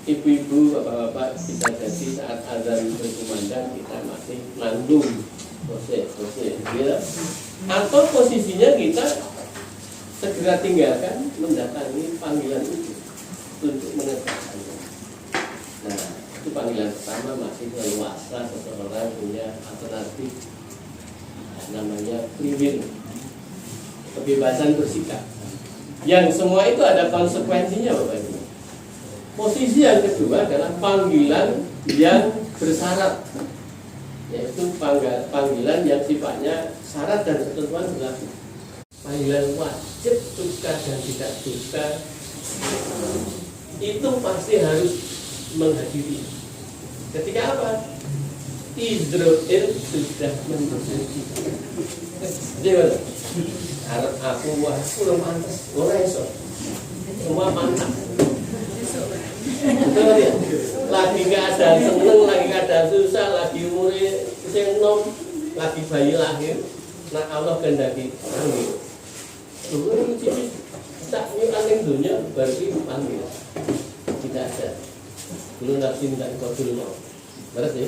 ibu-ibu, bapak-bapak bisa jadi saat azan berkumandang kita masih nanggung ya. Atau posisinya kita segera tinggalkan mendatangi panggilan itu untuk mengerjakannya. Nah, itu panggilan pertama masih leluasa seseorang punya alternatif, namanya free will, kebebasan bersikap. Yang semua itu ada konsekuensinya Bapak Ibu. Posisi yang kedua adalah panggilan yang bersyarat, yaitu panggilan yang sifatnya syarat dan ketentuan berlaku. Panggilan wajib, suka dan tidak suka, itu pasti harus menghadiri. Ketika apa? Israel sudah menjadi. Jadi harap aku wah kurang pantas, orang esok semua pantas. Betul ya? Lagi keadaan seneng, lagi keadaan susah, lagi umurnya nom, lagi bayi lahir. Nah Allah kehendaki panggil. Dulu ini tak ini aneh dunia berarti panggil. Tidak ada. Dulu nafsin dan kodul mau. Berarti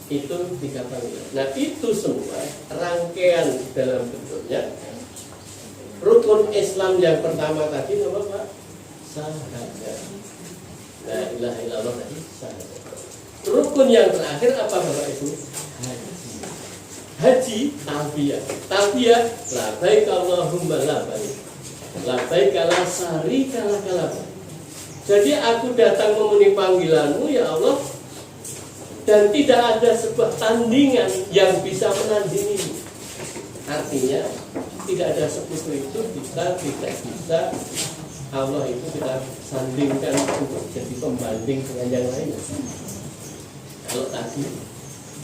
itu 3 panggilan. Nah itu semua rangkaian dalam bentuknya rukun Islam yang pertama tadi apa Pak? Syahadat. La ilaha illallah tadi syahadat. Rukun yang terakhir apa Bapak Ibu? Haji. Haji talbiyah. Talbiyah labbaik Allahumma labbaik. Labbaik la syarika lak labbaik. Jadi aku datang memenuhi panggilanmu ya Allah, dan tidak ada sebuah tandingan yang bisa menandingi. Artinya tidak ada sekutu itu kita tidak bisa Allah itu kita sandingkan untuk jadi pembanding dengan yang lainnya. Kalau tadi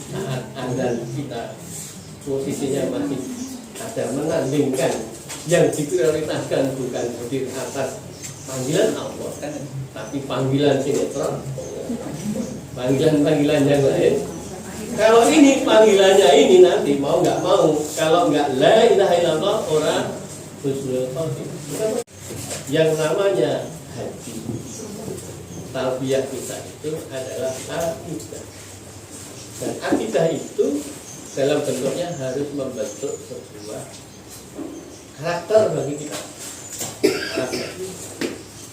saat azan kita posisinya masih ada menandingkan, yang diprioritaskan bukan hadir atas panggilan Allah, tapi panggilan sinetron, panggilan-panggilan yang lain. Kalau ini panggilannya ini nanti mau nggak mau, kalau nggak la ilaha illallah orang husnul khotimah. Yang namanya haji, talbiyah kita itu adalah akidah. Dan akidah itu dalam bentuknya harus membentuk sebuah karakter bagi kita.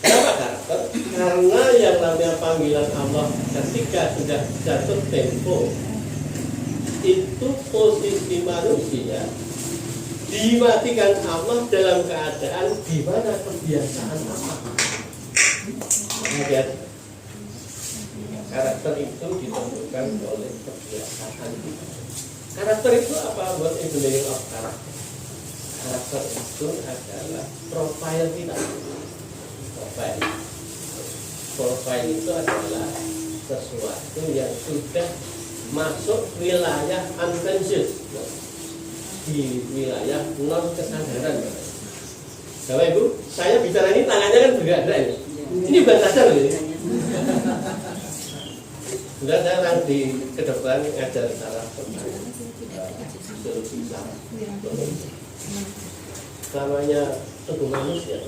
Kenapa karakter? Karena yang namanya panggilan Allah ketika sudah jatuh tempo, itu posisi manusia dimatikan Allah dalam keadaan di mana kebiasaan apa. Lihat, karakter itu ditentukan oleh kebiasaan kita. Karakter itu apa? Buat engineering of karakter. Karakter itu adalah profil kita. Profil itu adalah sesuatu yang sudah masuk wilayah unconscious, di wilayah non kesadaran. Bapak Ibu, saya bicara ini tangannya kan juga ada ini. Ini bukan sadar loh ini. Sudah saya orang di kedokteran ngajar cara psikologi saraf. Namanya tubuh manusia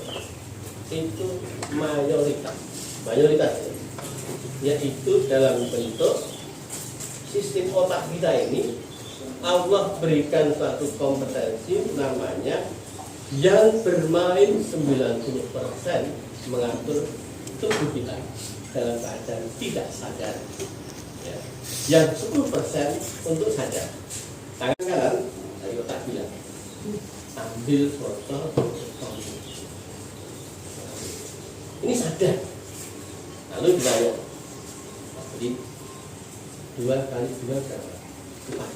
itu mayoritas yaitu dalam bentuk sistem otak kita ini Allah berikan suatu kompetensi namanya yang bermain 90% mengatur tubuh kita dalam keadaan tidak sadar ya. Yang 10% untuk sadar. Tangan kanan dari otak bilang ambil foto. Ini sadar. Lalu ditanya, jadi 2 kali 2 berapa? 4.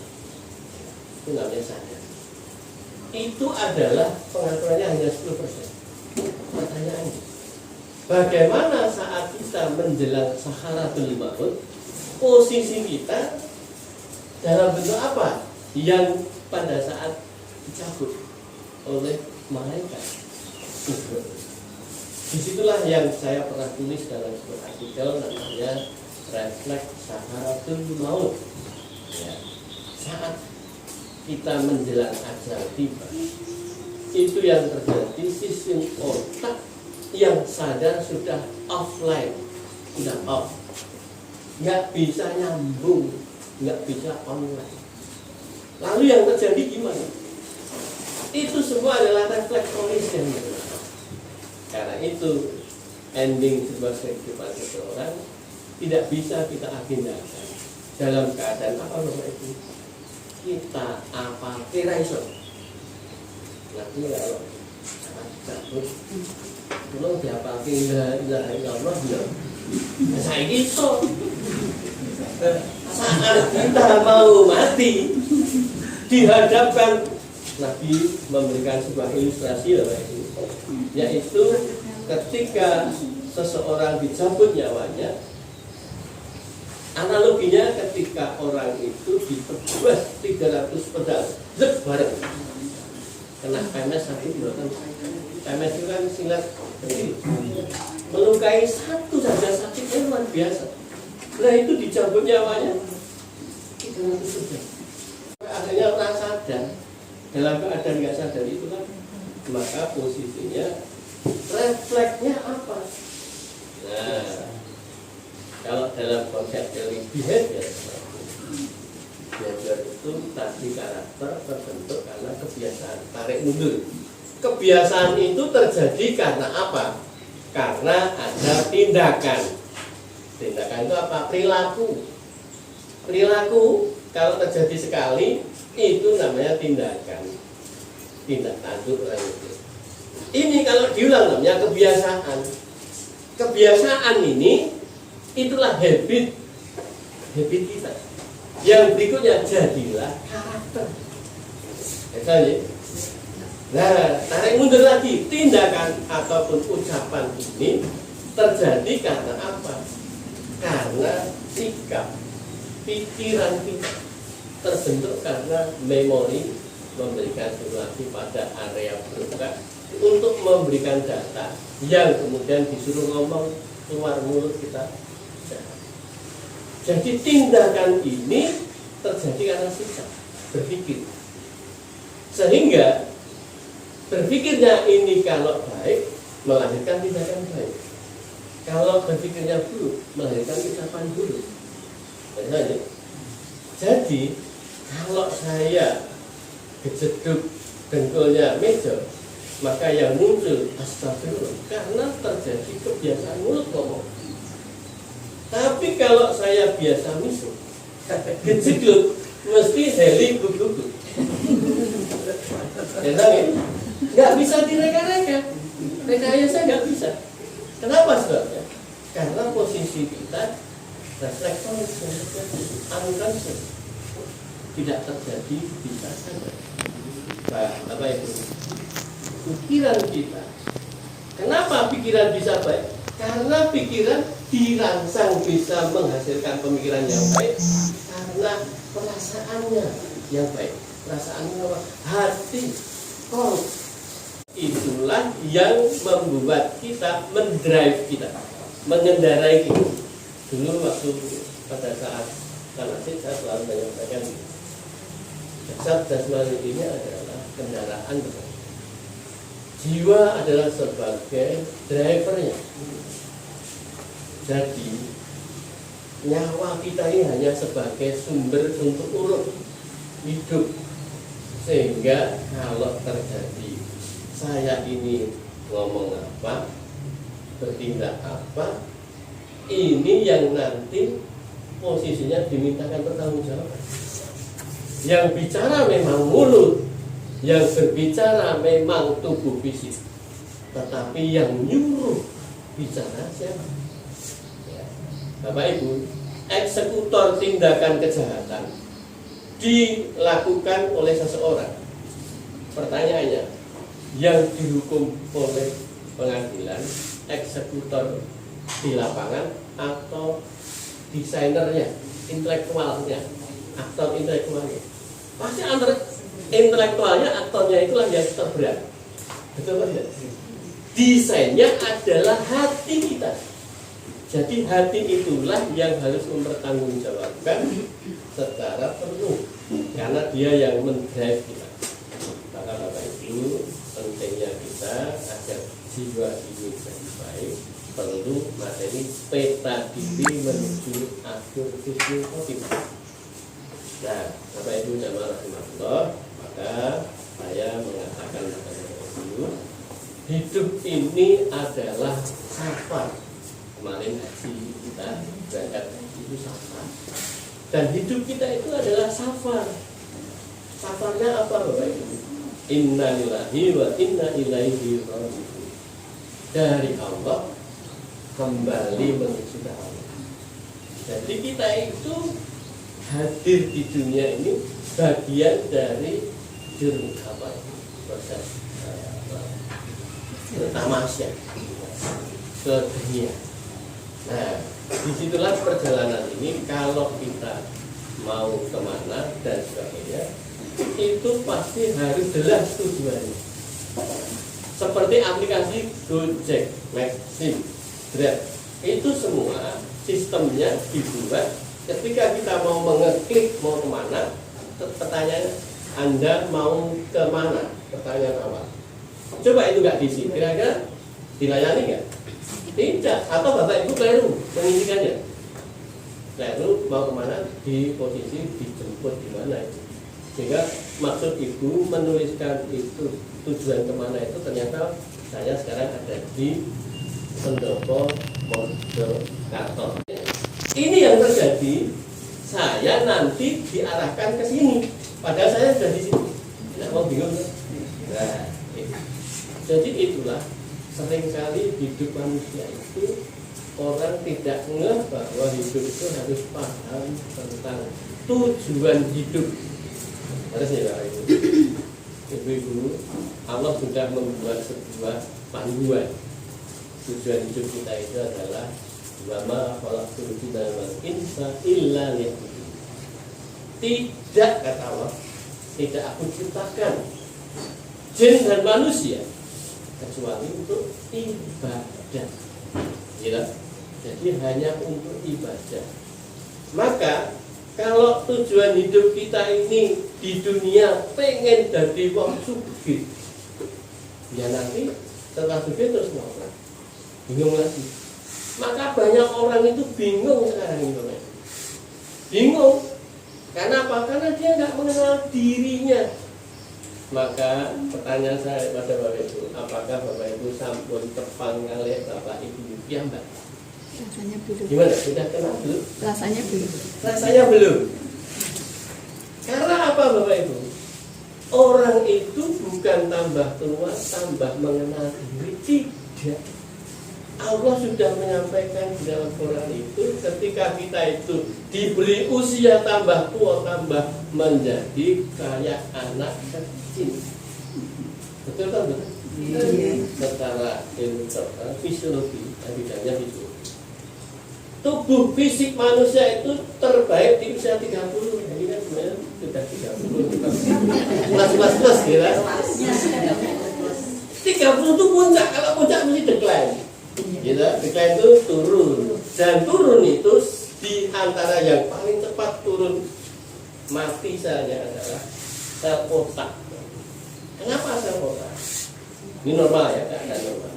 Itu namanya sadar. Itu adalah pengaturannya hanya 10%. Pertanyaannya, bagaimana saat kita menjelang sakaratul maut, posisi kita dalam bentuk apa yang pada saat dicabut oleh malaikat? Disitulah yang saya pernah tulis dalam sebuah artikel namanya refleks sakaratul maut. Ya. Saat kita menjelang ajal tiba, itu yang terjadi sistem otak yang sadar sudah offline, udah off, nggak bisa nyambung, nggak bisa online. Lalu yang terjadi gimana? Itu semua adalah refleks collision. Karena itu ending sebuah kehidupan seseorang tidak bisa kita agendakan dalam keadaan apa Bapak Ibu? Kita apa kira iso? Nanti kalau cabut, kalau diapalkan la ilaha illallah ya, saya iso. Saat kita mau mati dihadapkan, Nabi memberikan sebuah ilustrasi yaitu ketika seseorang dicabut nyawanya, analoginya ketika orang itu ditebas 300 pedal bareng kena PMS satu bulan. PMS itu kan silat melukai satu saja sakitnya luar biasa. Nah itu dicabut nyawanya 300 pedal. Akhirnya orang sadar, dalam keadaan nggak sadar itu kan, maka posisinya refleksnya apa? Nah, kalau dalam konsep teori behavior itu tadi karakter terbentuk karena kebiasaan tarik mundur. Kebiasaan itu terjadi karena apa? Karena ada tindakan. Tindakan itu apa? Perilaku. Perilaku kalau terjadi sekali itu namanya tindakan. Tindak tanduk orang itu. Ini kalau diulang namanya kebiasaan. Kebiasaan ini itulah habit kita. Yang berikutnya jadilah karakter. Nah, tarik mundur lagi, tindakan ataupun ucapan ini terjadi karena apa? Karena sikap, pikiran kita terbentuk karena memori memberikan simulasi pada area berukat untuk memberikan data yang kemudian disuruh ngomong keluar mulut kita. Jadi tindakan ini terjadi karena sikap berpikir, sehingga berpikirnya ini kalau baik melahirkan tindakan baik, kalau berpikirnya buruk melahirkan ucapan buruk. Jadi kalau saya kejeduk dengkulnya meja, maka yang muncul astagfirullah karena terjadi kebiasaan mulut ngomong. Tapi kalau saya biasa misu, kejeduk mesti heli gugup. Nggak bisa direka-reka, rekayasa nggak bisa. Kenapa sebabnya? Karena posisi kita refleks unconscious, tidak terjadi bisa saja. Apa itu? Pikiran kita. Kenapa pikiran bisa baik? Karena pikiran dirangsang bisa menghasilkan pemikiran yang baik karena perasaannya yang baik. Perasaannya apa? Hati, kol. Itulah yang membuat kita mendrive kita, mengendarai kita. Dulu waktu pada saat kanasik saya selalu menyampaikan jasad jasmani ini adalah kendaraan besar. Jiwa adalah sebagai drivernya. Jadi nyawa kita ini hanya sebagai sumber untuk urut hidup. Sehingga kalau terjadi saya ini ngomong apa, bertindak apa, ini yang nanti posisinya dimintakan pertanggungjawaban. Yang bicara memang mulut, yang berbicara memang tubuh fisik, tetapi yang nyuruh bicara siapa? Ya. Bapak Ibu, eksekutor tindakan kejahatan dilakukan oleh seseorang. Pertanyaannya, yang dihukum oleh pengadilan eksekutor di lapangan atau desainernya, intelektualnya, aktor intelektualnya? Pasti antara intelektualnya, aktornya itulah yang terberat. Betul tidak? Desainnya adalah hati kita. Jadi hati itulah yang harus mempertanggungjawabkan secara penuh, karena dia yang mendrive kita. Maka Bapak Ibu, pentingnya kita agar jiwa ini jadi baik, perlu materi peta diri menuju akhir husnul khotimah. Nah, Bapak Ibu jamaah rahimahullah, maka saya mengatakan kepada Ibu, hidup ini adalah safar. Kemarin haji kita berangkat itu safar. Dan hidup kita itu adalah safar. Safarnya apa Bapak Ibu? Inna lillahi wa inna ilaihi raji'un. Dari Allah kembali menuju Allah. Jadi kita itu hadir di dunia ini bagian dari jurung apa itu proses tamasya ke dunia. Nah, disitulah perjalanan ini kalau kita mau kemana dan sebagainya itu pasti harus jelas tujuannya. Seperti aplikasi Gojek, Maxim, Grab, itu semua sistemnya dibuat ketika kita mau mengeklik mau kemana, pertanyaannya Anda mau kemana? Pertanyaan awal. Coba itu nggak diisi, kira-kira dilayani nggak? Tidak. Atau Bapak Ibu keliru mengisikannya. Keliru mau kemana? Di posisi dijemput di mana itu. Sehingga maksud Ibu menuliskan itu tujuan kemana itu ternyata saya sekarang ada di pendopo moderator. Ini yang terjadi, saya nanti diarahkan ke sini, padahal saya sudah di sini. Tidak mau bingung. Nah, jadi itulah seringkali hidup manusia itu orang tidak ngeh bahwa hidup itu harus paham tentang tujuan hidup. Harusnya Bapak Ibu. Ibu-ibu, Allah sudah membuat sebuah panduan. Tujuan hidup kita itu adalah wa ma khalaqtul jinna wal insa illa liya'budun. Tidak, kata Allah, tidak aku ciptakan jin dan manusia kecuali untuk ibadah. Ya, jadi hanya untuk ibadah. Maka kalau tujuan hidup kita ini di dunia pengen jadi wong sugih, ya nanti setelah sugih terus ngobrol, bingung lagi. Maka banyak orang itu bingung sekarang ini, bingung. Karena apa? Karena dia nggak mengenal dirinya. Maka pertanyaan saya pada Bapak Ibu, apakah Bapak Ibu sampun tepang kali Bapak Ibu piyambak? Rasanya belum. Gimana? Sudah kenal belum? Rasanya belum. Rasanya belum. Karena apa Bapak Ibu? Orang itu bukan tambah tua, tambah mengenal diri, tidak. Allah sudah menyampaikan di dalam Quran itu ketika kita itu diberi usia tambah tua, tambah menjadi kayak anak kecil. Betul kan? Iya. Secara ilmu fisiologi, bidangnya fisiologi. Tubuh fisik manusia itu terbaik di usia 30. Ini kan sebenarnya sudah 30. Plus kira. 30 itu puncak, kalau puncak mesti decline. Gitu, decline itu turun. Dan turun itu di antara yang paling cepat turun mati saja adalah sel otak. Kenapa sel otak? Ini normal ya, keadaan normal.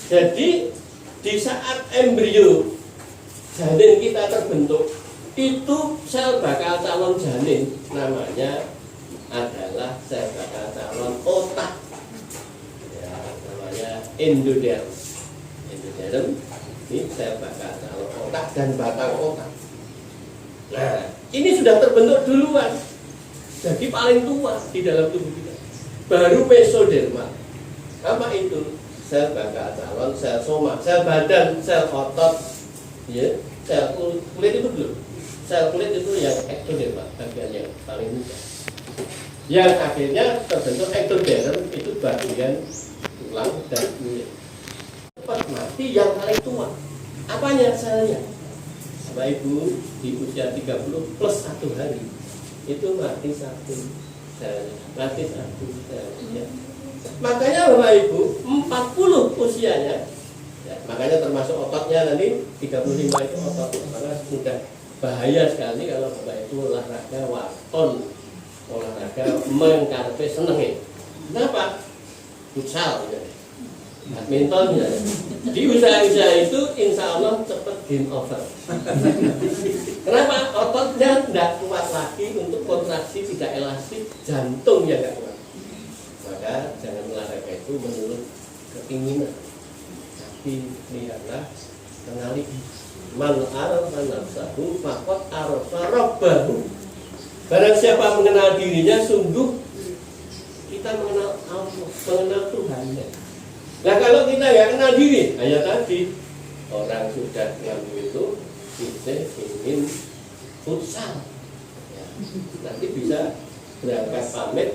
Jadi di saat embrio janin kita terbentuk, itu sel bakal calon janin namanya adalah sel bakal calon otak. Ya, namanya endoderm. Endoderm ini sel bakal calon otak dan batang otak. Nah, ini sudah terbentuk duluan. Jadi paling tua di dalam tubuh kita. Baru mesoderma. Apa itu? Sel bakal calon, sel soma, sel badan, sel otot, ya, sel kulit itu belum. Sel kulit itu yang ektoderma, bagian yang paling mudah. Yang akhirnya terbentuk ektoderm itu bagian tulang dan kulit. Cepat mati yang paling tua. Apanya selnya? Bapak Ibu di usia 30 plus 1 hari itu mati 1 selnya, mati 1 selnya. Makanya Bapak Ibu 40 usianya, ya, makanya termasuk ototnya nanti 35 itu otot, maka sudah bahaya sekali kalau Bapak Ibu olahraga waton, olahraga mengkarpe seneng. Kenapa? Futsal, ya. badmintonnya. Di usaha-usaha itu insya Allah cepat game over. Kenapa? Ototnya tidak kuat lagi untuk kontraksi, tidak elastik, jantung yang tidak kuat. Maka jangan olahraga itu menurut keinginan, tapi lihatlah, kenali man arafa nafsahu faqad arafa rabbahu. Barang siapa mengenal dirinya, sungguh kita mengenal Allah, mengenal Tuhannya. Nah kalau kita nggak kenal diri, hanya tadi orang sudah ngambil itu, kita ingin futsal, ya, nanti bisa berangkat pamit,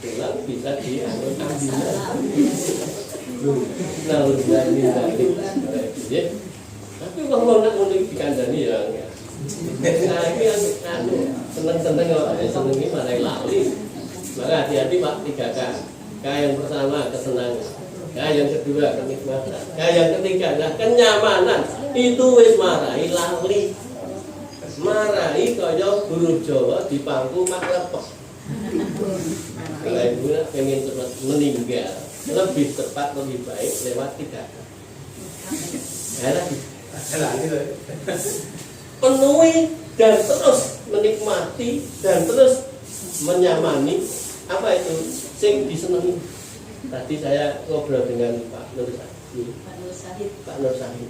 pulang bisa diambil ambilnya. Nah ini, tapi kalau nak mau dikandani ya enggak. Nah ini seneng-seneng kalau seneng ini malah lali. Maka hati-hati Pak, 3K. K yang pertama kesenangan, K yang kedua kenikmatan, K yang ketiga adalah kenyamanan. Itu wis marahi lali. Marahi kaya guru Jawa di pangku mak lepek. Kalau ibu pengen cepat meninggal, lebih cepat lebih baik lewat 3K. Penuhi dan terus menikmati dan terus menyamani apa itu sing disenangi. Tadi saya ngobrol dengan Pak Nur Sahid.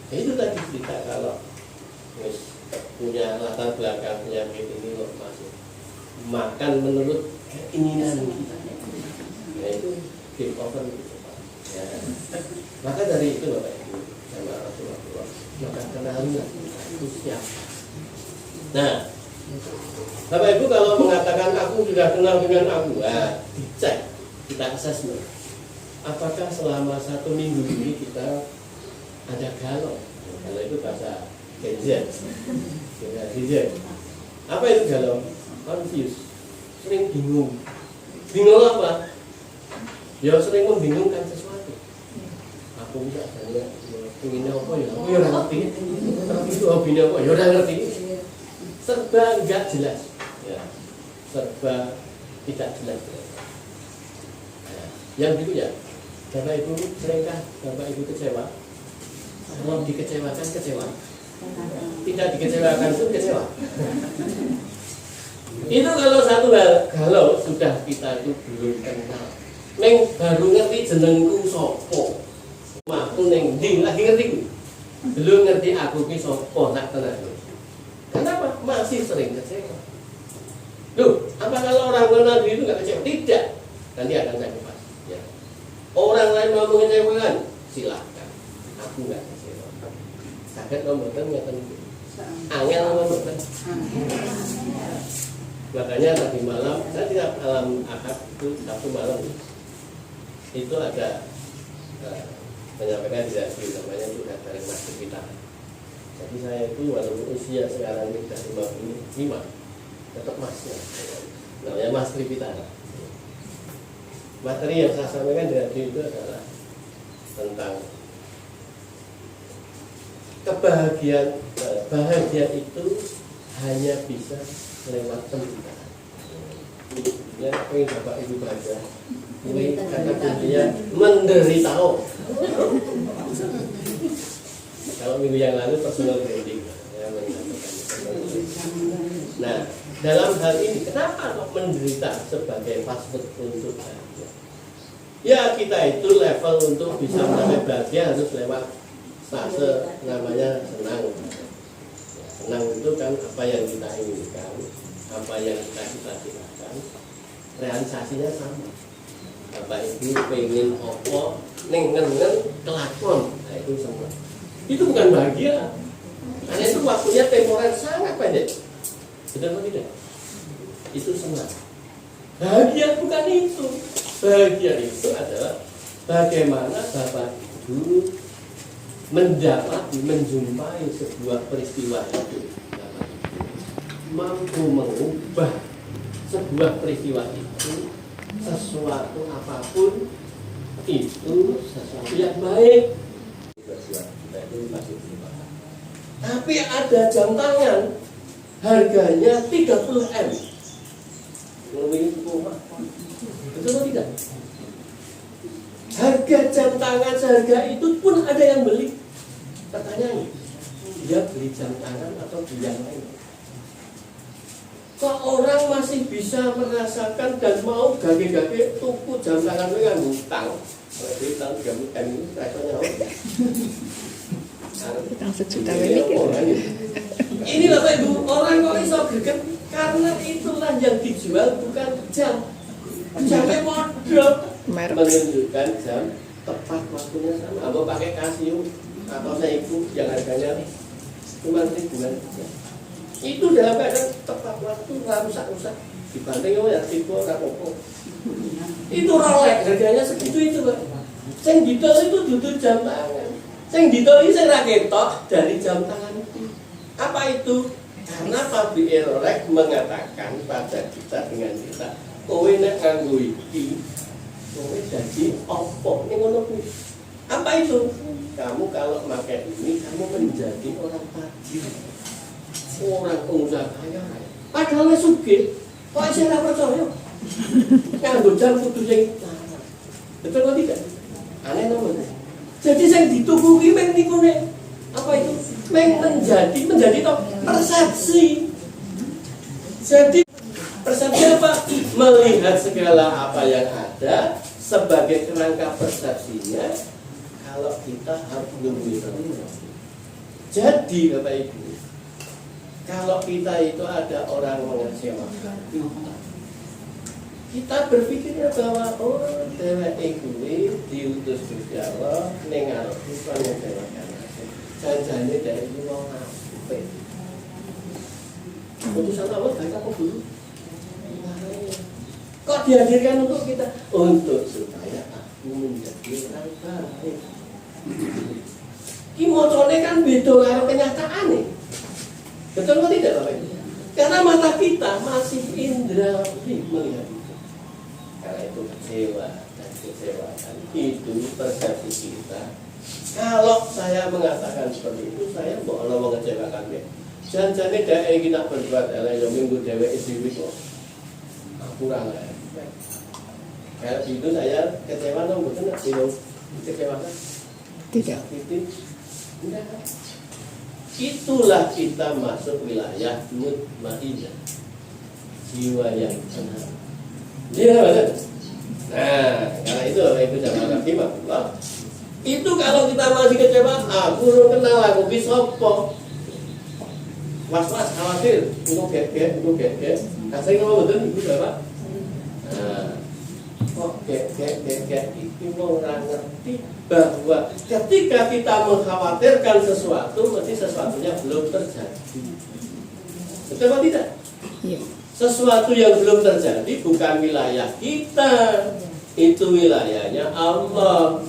Itu tadi cerita kalau punya latar belakang penyakit ini loh masuk makan menurut keinginan kita. Nah itu game over gitu Pak. Ya. Maka dari itu Bapak Ibu sama Rasulullah, maka kenalilah itu siapa. Nah, Bapak Ibu kalau mengatakan aku sudah kenal dengan aku, dicek, kita assessment. Apakah selama 1 minggu ini kita ada galau? Galau itu bahasa Gen Z. Apa itu galau? Confused, sering bingung. Bingung apa? Ya sering membingungkan sesuatu. Aku bisa tanya, inginnya apa ya? Aku ya ngerti. Tapi itu hobinya apa? Ya udah ngerti. Serba enggak jelas, ya. Serba tidak jelas. Nah, yang berikutnya, Bapak Ibu seringkah Bapak Ibu kecewa? Kalau dikecewakan kecewa, tidak dikecewakan pun kecewa. Itu kalau satu hal, kalau sudah kita itu belum kenal, neng baru ngerti jenengku sopo, aku neng ding lagi ngerti, belum ngerti aku ki sopo tak tenang. Kenapa? Masih sering kecewa. Loh, apa kalau orang kenal diri itu nggak kecewa? Tidak. Nanti akan saya kupas. Ya. Orang lain mau mengecewakan, silahkan. Aku nggak kecewa. Sakit ngomongin nggak tentu. Angel ngomongin. Makanya tadi malam, saya tidak malam Ahad itu Sabtu malam itu ada menyampaikan tidak namanya itu dari Mas kita. Jadi saya itu walaupun usia sekarang ini sudah 55, tetap masnya. Namanya Mas Tripita. Materi yang saya sampaikan dari itu adalah tentang kebahagiaan. Bahagia itu hanya bisa lewat penderitaan. Ya, pengen Bapak Ibu baca. Ini kata kuncinya menderita. Kalau minggu yang lalu personal branding. Ya, nah, dalam hal ini kenapa kok menderita sebagai password untuk bahagia? Ya kita itu level untuk bisa mencapai bahagia harus lewat fase namanya senang. Senang itu kan apa yang kita inginkan, apa yang kita cita-citakan, realisasinya sama. Bapak Ibu pengen opo, nengen-nengen kelakon, nah itu semua. Itu bukan bahagia. Karena itu waktunya temporer sangat pendek. Benar atau tidak? Itu senang. Bahagia bukan itu. Bahagia itu adalah bagaimana Bapak Ibu menjumpai sebuah peristiwa itu, mampu mengubah sebuah peristiwa itu sesuatu apapun itu sesuatu yang baik. Tapi ada jam tangan harganya 30M. Lebih betul atau tidak? Harga Harga jam tangan seharga itu pun ada yang beli. Pertanyaannya, dia beli jam tangan atau beli yang lain? Kok orang masih bisa merasakan dan mau gage-gage tuku jam tangan dengan hutang? Berarti tahun 3 ini rasanya apa? Utang sejuta ini. Ini Bapak Ibu, orang kok iso greget karena itulah yang dijual bukan jam. Jamnya model menunjukkan jam tepat waktunya sama. Apa pakai Casio atau Seiko yang harganya cuma ribuan. Itu dalam keadaan tepat waktu, nggak rusak-rusak. Dibanding ya Seiko rapopo. Itu Rolex harganya segitu itu Pak. Sing didol itu duduk jam tangan. Sing didol iki sing ra ketok dari jam tangan itu. Apa itu? Karena pabrik Rolex mengatakan pada kita dengan kita, kowe nek nganggo iki, kowe dadi opo ning ngono kuwi. Apa itu? Kamu kalau pakai ini kamu menjadi orang tajir. Orang pengusaha kaya. Padahal wis sugih. Kok isih ora percaya? Nganggo jam kudu sing larang. Betul kok tidak? Aneh nomor. Jadi sing dituku ki meng niku nek apa itu? Meng menjadi toh persepsi. Jadi persepsi apa? Melihat segala apa yang ada sebagai kerangka persepsinya. Kalau kita harus menunggu jadi Bapak Ibu, kalau kita itu ada orang mengecewakan kita berpikirnya bahwa dheweke kuwi diutus Gusti Allah ning arep mengecewakan janjane dari wong apik. Utusan Allah baik apa dulu? Kok dihadirkan untuk kita? Untuk supaya aku menjadi orang baik. Ki mocone kan beda karo kenyataane. Betul atau tidak Bapak Ibu? Karena mata kita masih indra melihat itu. Karena itu kecewa dan kecewaan itu persepsi kita. Kalau saya mengatakan seperti itu, saya mau mengecewakan dia. Jangan-jangan dia kita berbuat yang minggu dewe dhewe kok. Kurang lah. Kayak gitu saya kecewa dong, betul nggak sih kecewakan? Tidak. Tidak. Itulah kita masuk wilayah mutmainnah, jiwa yang tenang. Iya betul. Nah, karena itu jangan lagi Allah. Itu kalau kita masih kecewa, aku belum kenal aku bisa apa? Was-was, khawatir, itu gek. Kasih ngomong betul ibu Bapak. Nah, kok gek itu orang ngerti bahwa ketika kita mengkhawatirkan sesuatu, mesti sesuatunya belum terjadi. Betul atau tidak? Iya. Sesuatu yang belum terjadi bukan wilayah kita, itu wilayahnya Allah.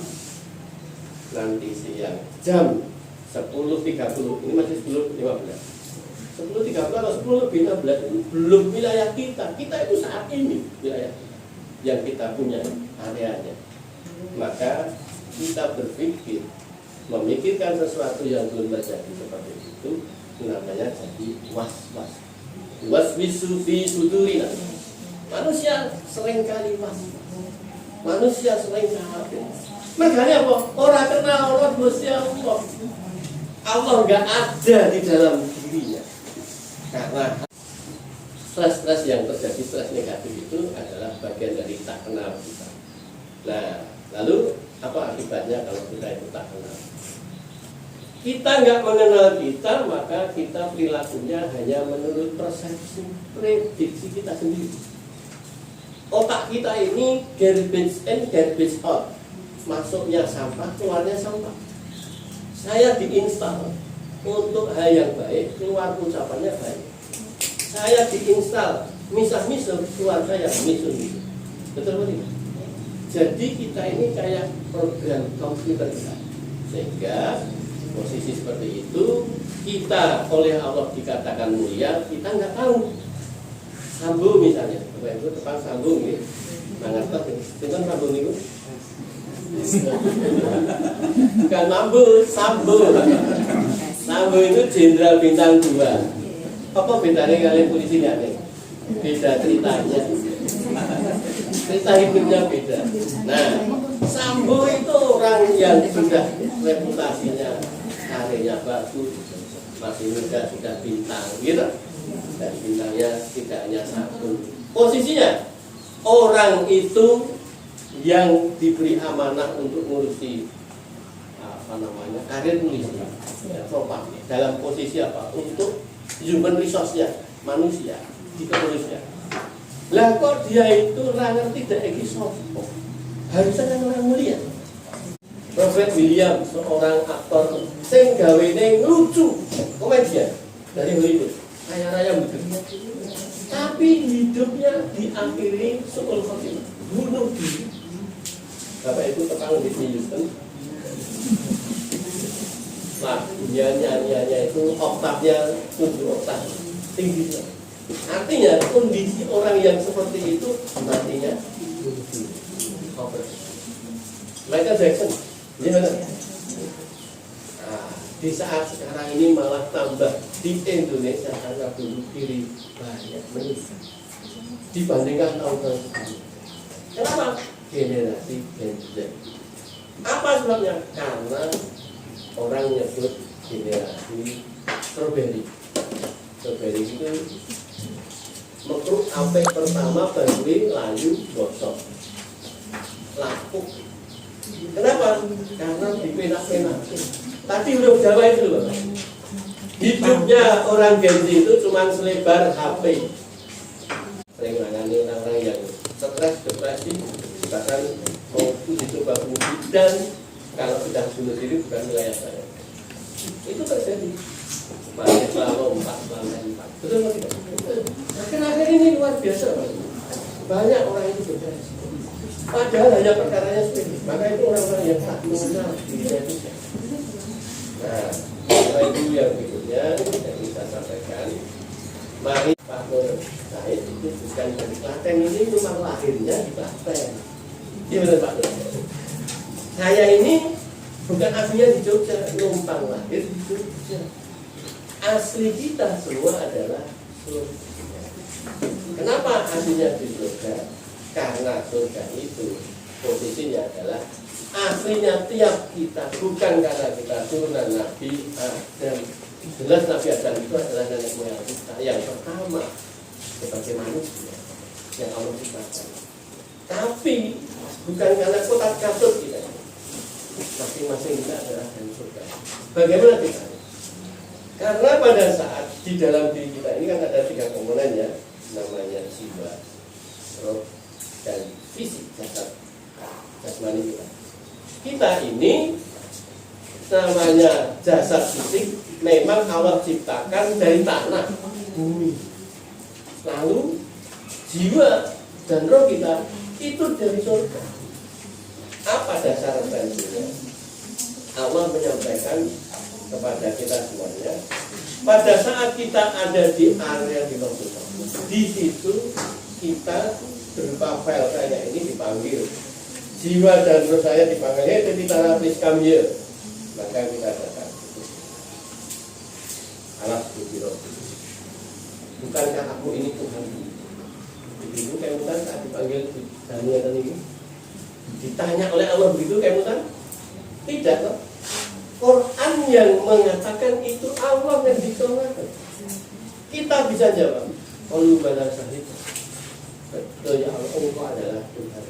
Nanti siang jam 10.30, ini masih 10.15. 10.30 atau 10.15 itu belum wilayah kita. Kita itu saat ini wilayah yang kita punya areanya. Maka kita berpikir, memikirkan sesuatu yang belum terjadi seperti itu, namanya jadi was-was. Waswisu fi sudurina. Manusia sering kali was-was. Manusia sering khawatir. Makanya apa? Orang kenal Allah Gusti Allah. Allah nggak ada di dalam dirinya. Karena stres yang terjadi, stres negatif itu adalah bagian dari tak kenal kita. Nah, lalu apa akibatnya kalau kita itu tak kenal? Kita nggak mengenal kita, maka kita perilakunya hanya menurut persepsi, prediksi kita sendiri. Otak kita ini garbage in, garbage out. Masuknya sampah, keluarnya sampah. Saya diinstal untuk hal yang baik, keluar ucapannya baik. Saya diinstal misah-misah, keluar saya misah-misah. Betul betul. Jadi kita ini kayak program komputer kita. Sehingga posisi seperti itu kita oleh Allah dikatakan mulia, kita nggak tahu. Sambung misalnya, Bapak Ibu tepat sambung ini. Mangat ini. Tentang sambung itu. Bukan mambu, sambung. Sambung itu jenderal bintang 2. Apa bedanya kalian polisi nggak nih? Beda ceritanya. Cerita hidupnya beda. Nah, Sambo itu yang sudah reputasinya karirnya bagus, masih muda sudah bintang, gitu. Dan bintangnya tidak hanya satu. Posisinya orang itu yang diberi amanah untuk ngurusi karir nulis properti dalam posisi apa? Untuk human resource-nya, manusia di kepolisian. Lah kok dia itu ora ngerti dek iki sapa? Harusnya kan orang mulia. Robert Williams, seorang aktor sing gawene lucu, komedian dari Hollywood, kaya raya begitu. Tapi hidupnya diakhiri suul khotimah, bunuh diri. Bapak itu tukang di Houston. Nah, dia nyanyiannya itu oktavnya 7 oktav tingginya. Artinya kondisi orang yang seperti itu matinya over. Michael Jackson, gimana? Nah, di saat sekarang ini malah tambah di Indonesia karena bunuh diri banyak meninggal dibandingkan tahun-tahun sebelumnya. Kenapa? Generasi Gen Z. Apa sebabnya? Karena orang nyebut generasi strawberry. Strawberry itu mekruk sampai pertama bandui layu gosok lapuk. Kenapa? Karena dipenak-penak. Tadi huruf Jawa itu loh. Hidupnya orang Gen Z itu cuma selebar HP. Sering menangani orang-orang yang stres, depresi, bahkan mau dicoba bunuh dan kalau sudah bunuh diri bukan wilayah saya. Itu terjadi. Mahasiswa lompat, betul nggak tidak? Akhir-akhir ini luar biasa, banyak orang itu berjasa. Padahal hanya perkaranya sepele. Maka itu orang-orang yang tak mengenal dirinya itu. Nah, setelah itu yang berikutnya yang kita sampaikan, mari Pak Nur Said itu bukan dari Klaten, ini rumah lahirnya di Klaten. Gimana Pak Nur? Saya ini bukan aslinya di Jogja, numpang lahir di Jogja. Asli kita semua adalah surga. Kenapa aslinya di surga? Karena surga itu posisinya adalah aslinya tiap kita, bukan karena kita turunan Nabi Adam. Jelas Nabi Adam itu adalah nenek moyang kita yang pertama sebagai manusia yang Allah ciptakan. Tapi bukan karena kotak katut kita. Masing-masing kita adalah dari surga. Bagaimana kita? Karena pada saat di dalam diri kita ini kan ada 3 komponen ya, namanya jiwa, roh, dan fisik jasad jasmani kita. Kita ini namanya jasad fisik memang Allah ciptakan dari tanah, bumi. Lalu jiwa dan roh kita itu dari surga. Apa dasar referensinya? Allah menyampaikan kepada kita semuanya. Pada saat kita ada di area di Lombok, di situ kita berupa file kayak ini dipanggil. Jiwa dan roh saya dipanggil, hey Titara please come here. Maka kita datang. Alas biro. Bukankah aku ini Tuhan? Begitu kayak bukan saat dipanggil Daniel ini. Ditanya oleh Allah begitu kayak bukan? Tidak kok. Quran yang mengatakan itu Allah yang ditolakkan. Kita bisa jawab, qalu bala syahid. Betul ya Allah, Engkau adalah Tuhan.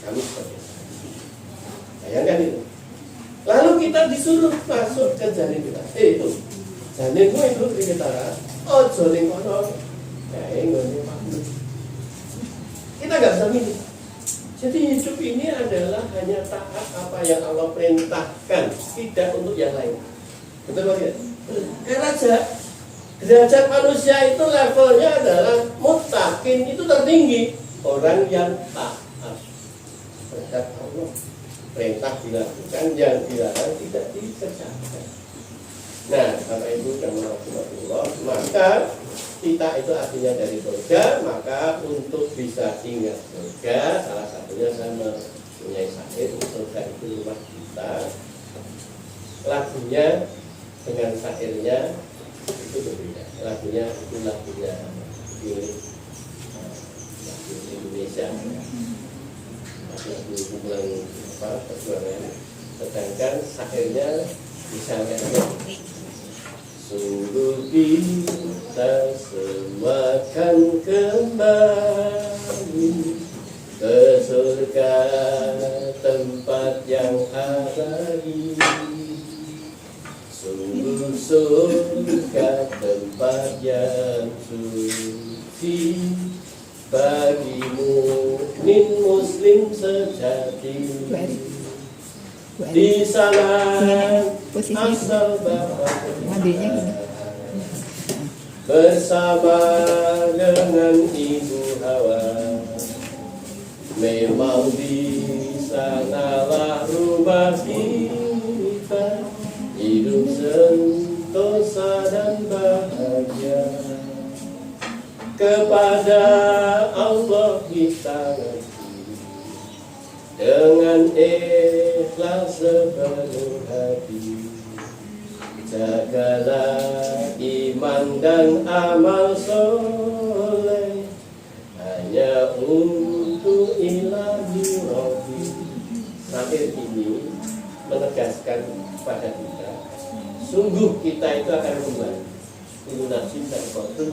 Kami sebagai saksi. Bayangkan itu. Lalu kita disuruh masuk ke janin kita. Itu janinmu itu di kitara. Oh janin kono. Kita nggak bisa milih. Jadi hidup ini adalah hanya taat apa yang Allah perintahkan, tidak untuk yang lain. Betul tidak? Karena derajat manusia itu levelnya adalah muttaqin, itu tertinggi. Orang yang taat terhadap Allah. Perintah dilakukan, yang dilarang tidak dikerjakan. Nah, Bapak Ibu dan Rasulullah, maka kita itu artinya dari surga, maka untuk bisa ingat surga, salah satunya sama punya syair, surga itu rumah kita. Lagunya dengan syairnya itu berbeda. Lagunya itu lagunya milik lagu Indonesia, lagu kumpulan perjuangan Sedangkan syairnya misalnya sungguh kita semua akan kembali ke surga tempat yang abadi. Sungguh surga tempat yang suci bagimu mukmin muslim sejati. Di sana asal Bapak bersama dengan Ibu Hawa. Memang di sanalah rumah kita, hidup sentosa dan bahagia. Kepada Allah kita dengan ikhlas sepenuh hati, jagalah iman dan amal soleh hanya untuk ilahi Rabbi. Syair ini menegaskan pada kita, sungguh kita itu akan kembali. Ini nasib dan kotor.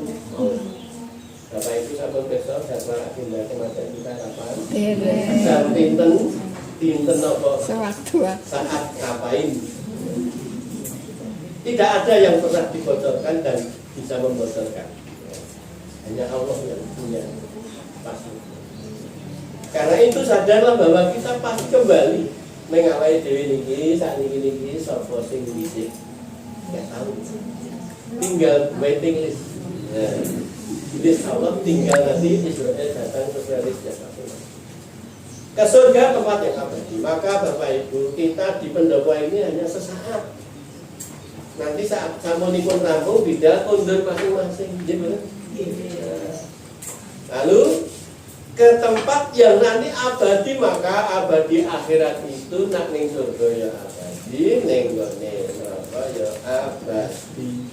Bapak Ibu sampun besok jadwal agenda kematian kita kapan? Jam dinten apa? Saat ngapain? Tidak ada yang pernah dibocorkan dan bisa membocorkan. Hanya Allah yang punya pasti. Karena itu sadarlah bahwa kita pasti kembali mengawai dewi niki, saat niki sapa sing dhisik. Enggak tahu. Tinggal waiting list. List Allah tinggal nanti Israel datang ke list ke surga tempat yang abadi. Maka Bapak Ibu, kita di pendopo ini hanya sesaat. Nanti saat samonipun rampung bida kondur masing-masing. Lalu ke tempat yang nanti abadi, maka abadi akhirat itu nak ning surga ya abadi, ning gone neraka ya abadi.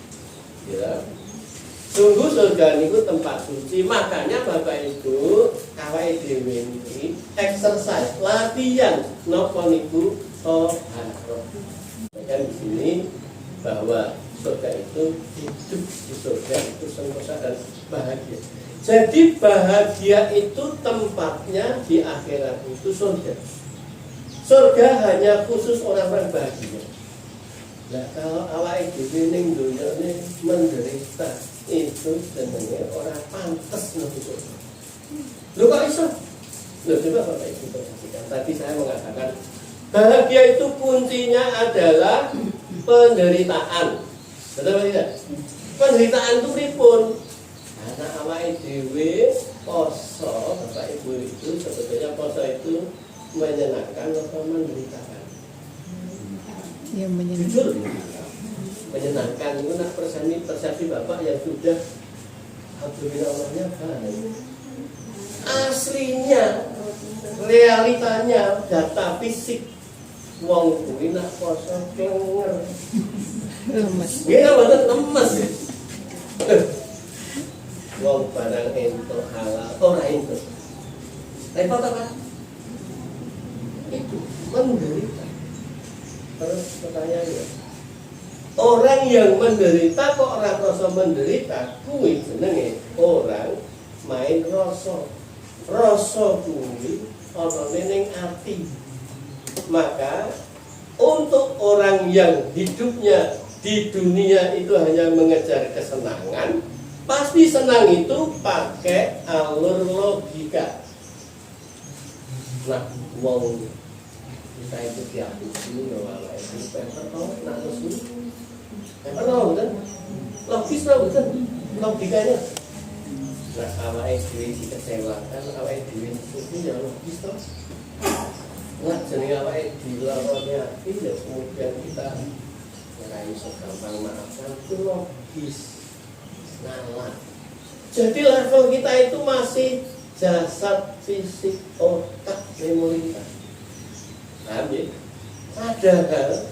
Ya. Sungguh surga niku tempat suci. Makanya Bapak Ibu, awake dhewe niki exercise, latihan napa niku toharoh. Kan di sini bahwa surga itu hidup di surga itu sentosa dan bahagia. Jadi bahagia itu tempatnya di akhirat itu surga. Surga hanya khusus orang-orang bahagia. Nah kalau awake dhewe ning dunya menderita itu sebenarnya orang pantas masuk surga. Lu kok iso? Loh coba Bapak Ibu perhatikan. Tadi saya mengatakan bahagia itu kuncinya adalah penderitaan. Betul tidak? Penderitaan itu pripun? Karena awake dhewe poso, Bapak Ibu itu sebetulnya poso itu menyenangkan atau menderitakan? Ya menyenangkan. Jujur, menyenangkan itu nak persepsi Bapak yang sudah alhamdulillahnya baik. Aslinya, realitanya, data fisik wong kuwi nak poso kenger. Lemes. Nggih mboten lemes. Wong barang entuk halal ora entuk. Repot apa? Itu menderita. Terus pertanyaannya, orang yang menderita kok orang rasa menderita, kuwi jenenge orang main rasa. Rasa kuwi ana ning ati. Maka untuk orang yang hidupnya di dunia itu hanya mengejar kesenangan, pasti senang itu pakai alur logika. Nah, wong kita itu diapusi wae itu pinter to nak lesu. Pinter to betul. Logis to betul. Logikanya. Nah, awake dhewe dikecewakan, awake dhewe itu ya logis to. Nah, jenenge awake dhewe larone ati ya kemudian kita ora iso gampang maafkan itu logis. Nah, jadi level kita itu masih jasad, fisik, otak, memori kita. Amin. Padahal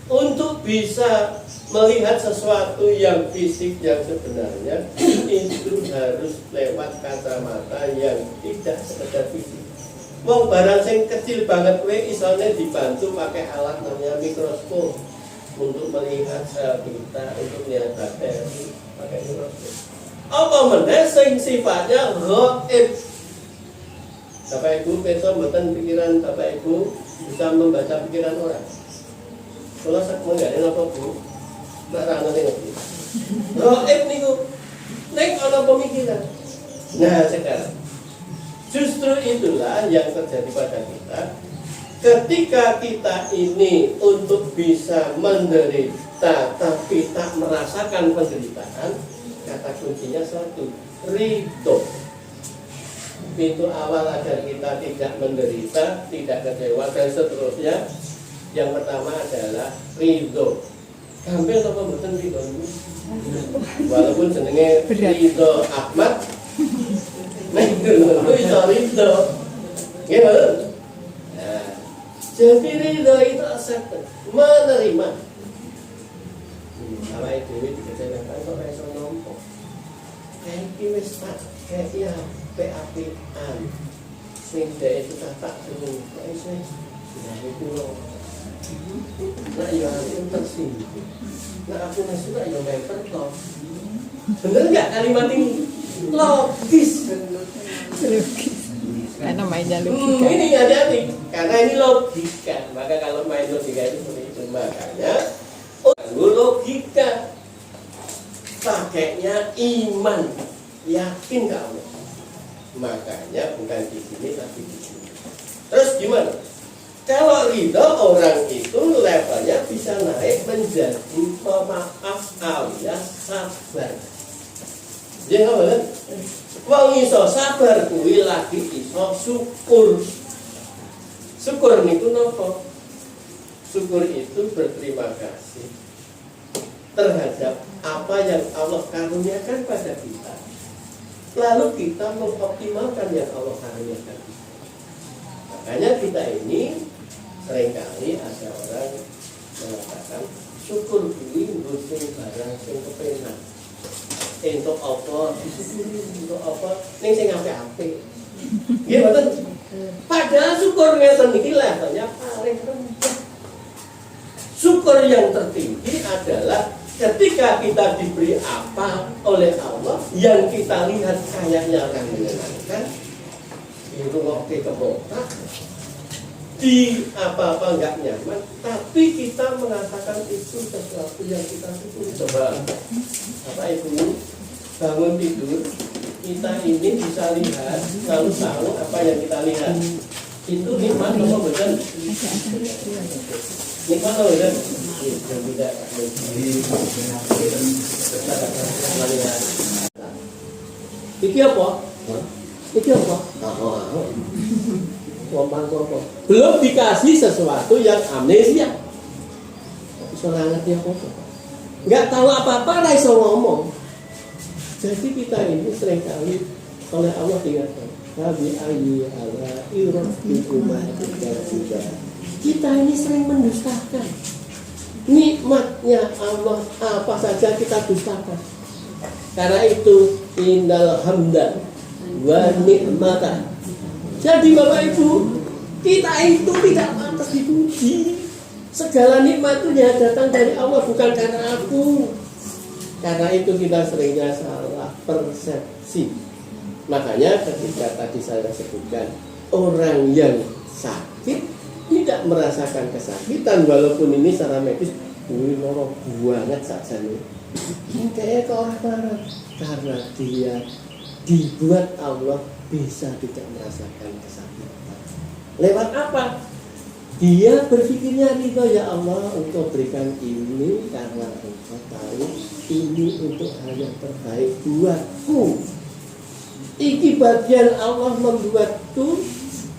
untuk bisa melihat sesuatu yang fisik yang sebenarnya itu harus lewat kacamata yang tidak sekedar fisik. Wong barang sing kecil banget kowe isone dibantu pakai alat namanya mikroskop untuk melihat sel kita, untuk melihat bakteri pakai mikroskop. Apa meneh sing sifatnya ghaib. Bapak Ibu besok mboten pikiran Bapak Ibu bisa membaca pikiran orang. Kalau sak menggane apa Bu? Mbak Rano ngerti. Ghaib niku nek ana pemikiran. Nah, sekarang justru itulah yang terjadi pada kita ketika kita ini untuk bisa menderita tapi tak merasakan penderitaan. Kata kuncinya satu, ridho. Pintu awal agar kita tidak menderita, tidak kecewa dan seterusnya. Yang pertama adalah ridho. Hampir apa mboten ridho? Walaupun jenenge Ridho Ahmad, itu iso ridho. Nggih, Pak. Nah, jadi ridho itu accept, menerima. Awake dhewe dikecewakan kok ora iso nampa. Iki wis tak kaya api-apian. Sing dhek itu tak suruh kok iso ya iku lho. Nah, ya aku tersinggung. Nah, aku masuk ya member kok. Bener nggak kalimat ini? Logis. Karena mainnya logika. Ini hati-hati. Karena ini logika. Maka kalau main logika itu seperti itu. Makanya logika pakainya iman, yakin ke Allah. Makanya bukan di sini tapi di sini. Terus gimana? Kalau ridho orang itu levelnya bisa naik menjadi pemaaf alias sabar. Jadi apa kan? Wong iso sabar kuwi lagi iso syukur. Syukur niku napa? Syukur itu berterima kasih terhadap apa yang Allah karuniakan pada kita. Lalu kita mengoptimalkan yang Allah karuniakan. Makanya kita ini seringkali ada orang mengatakan syukur kuwi nggo sing barang sing kepenak. Entuk apa disyukuri, untuk apa ning sing apik-apik. Nggih mboten? Padahal syukur ngeten iki levelnya paling rendah. Syukur yang tertinggi adalah ketika kita diberi apa oleh Allah yang kita lihat kayaknya akan menyenangkan, itu waktu kemotak, di apa-apa nggak nyaman, tapi kita mengatakan itu sesuatu yang kita syukuri. Coba, Bapak Ibu bangun tidur, kita ini bisa lihat, lalu tahu apa yang kita lihat. Itu nikmat apa betul? Nikmat apa betul? Tidak. Iki apa? Iki apa? Belum dikasih sesuatu yang amnesia. Bisa ngerti apa? Nggak tahu apa-apa, nggak bisa ngomong. Jadi kita ini seringkali oleh Allah diingatkan. Nabi Ali ala irrafikumat juga. Kita ini sering mendustakan nikmatnya Allah, apa saja kita dustakan. Karena itu indal hamdan wa nikmatan. Jadi Bapak Ibu, kita itu tidak pantas dipuji. Segala nikmat itu ya datang dari Allah, bukan karena aku. Karena itu kita seringnya salah persepsi. Makanya ketika tadi saya sebutkan orang yang sakit tidak merasakan kesakitan, walaupun ini secara medis ini lorong banget saja nih. Kayak ke orang marah karena dia dibuat Allah bisa tidak merasakan kesakitan. Lewat apa? Dia berpikirnya ridho, ya Allah engkau berikan ini karena engkau tahu ini untuk hal yang terbaik buatku. Iki bagian Allah membuatku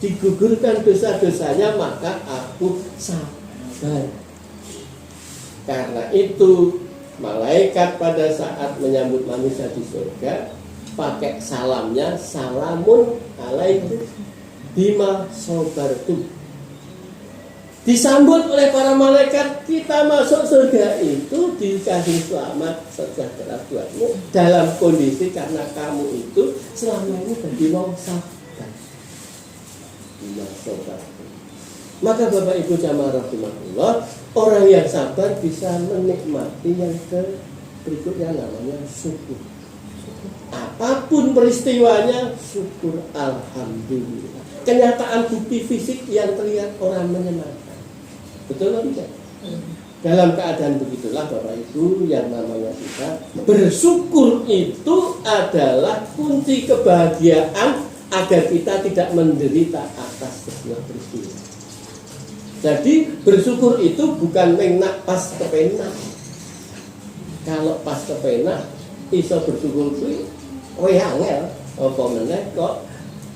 digugurkan dosa-dosanya, maka aku sabar. Karena itu malaikat pada saat menyambut manusia di surga pakai salamnya salamun alaikum bima sabartum. Disambut oleh para malaikat, kita masuk surga itu dikasih selamat sejahtera buatmu dalam kondisi karena kamu itu selama ini jadi wong sabar. masobakum. Maka Bapak Ibu jamaah rahimahullah, orang yang sabar bisa menikmati yang berikutnya namanya syukur. Apapun peristiwanya, syukur alhamdulillah. Kenyataan bukti fisik yang terlihat orang menyenangkan. Betul atau tidak? Dalam keadaan begitulah Bapak Ibu, yang namanya kita bersyukur itu adalah kunci kebahagiaan agar kita tidak menderita atas sebuah peristiwa. Jadi bersyukur itu bukan menak pas kepenak. Kalau pas kepenak iso bersyukur kuwi angel apa meneh kok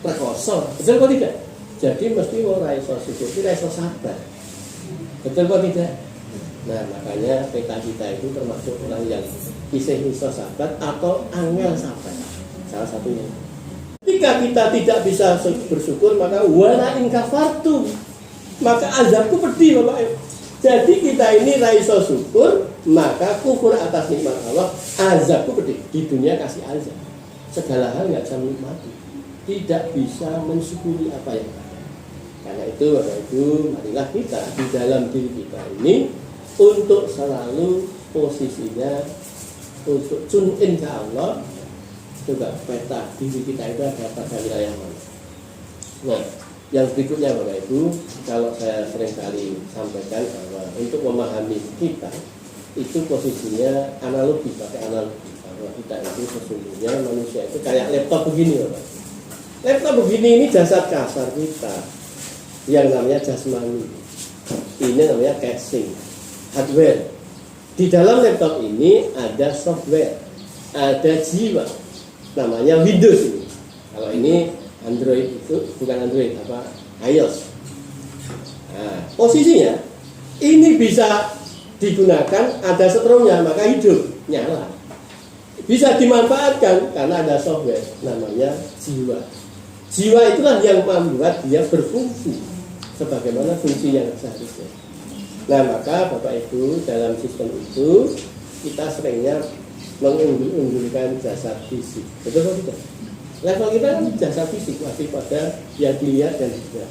rekoso. Betul kok tidak? Jadi mesti ora iso syukur, ora iso sabar. Betul kok tidak? Nah, makanya peta kita itu termasuk orang yang isih iso sabar atau angel sabar. Salah satunya. Ketika kita tidak bisa bersyukur, maka wala in kafartum, maka azabku pedih Bapak. Jadi kita ini ra iso syukur, maka kufur atas nikmat Allah, azabku pedih. Di dunia kasih azab. Segala hal enggak bisa menikmati. Tidak bisa mensyukuri apa yang ada. Karena itu Bapak Ibu, marilah kita di dalam diri kita ini untuk selalu posisinya untuk tune in ke Allah. Coba peta diri kita itu ada pada wilayah mana. Nah, yang berikutnya Bapak Ibu, kalau saya seringkali sampaikan bahwa untuk memahami kita itu posisinya analogi, pakai analogi bahwa kita itu sesungguhnya manusia itu kayak laptop begini Bapak. Laptop begini ini jasad kasar kita yang namanya jasmani. Ini namanya casing, hardware. Di dalam laptop ini ada software, ada jiwa, namanya Windows ini. Kalau ini Android itu bukan Android, apa iOS. Nah, posisinya ini bisa digunakan, ada setrumnya maka hidup, nyala. Bisa dimanfaatkan karena ada software, namanya jiwa. Jiwa itulah yang membuat dia berfungsi sebagaimana fungsi yang seharusnya. Nah, maka Bapak Ibu dalam sistem itu kita seringnya mengunggulkan jasa fisik. Betul atau tidak? Level kita kan jasa fisik masih pada yang dilihat dan tidak.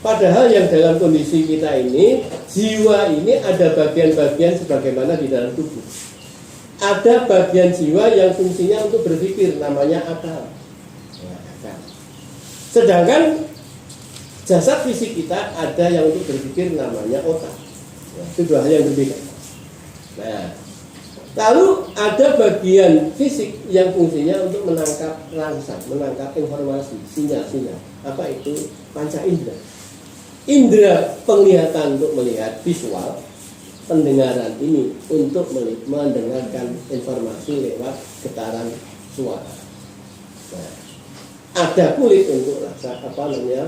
Padahal yang dalam kondisi kita ini, jiwa ini ada bagian-bagian sebagaimana di dalam tubuh. Ada bagian jiwa yang fungsinya untuk berpikir, namanya akal. Ya, akal. Sedangkan jasad fisik kita ada yang untuk berpikir, namanya otak. Ya, itu dua hal yang berbeda. Nah, lalu ada bagian fisik yang fungsinya untuk menangkap rangsang, menangkap informasi, sinyal-sinyal. Apa itu? Panca indera. Indera penglihatan untuk melihat visual, pendengaran ini untuk mendengarkan informasi lewat getaran suara. Nah, ada kulit untuk rasa,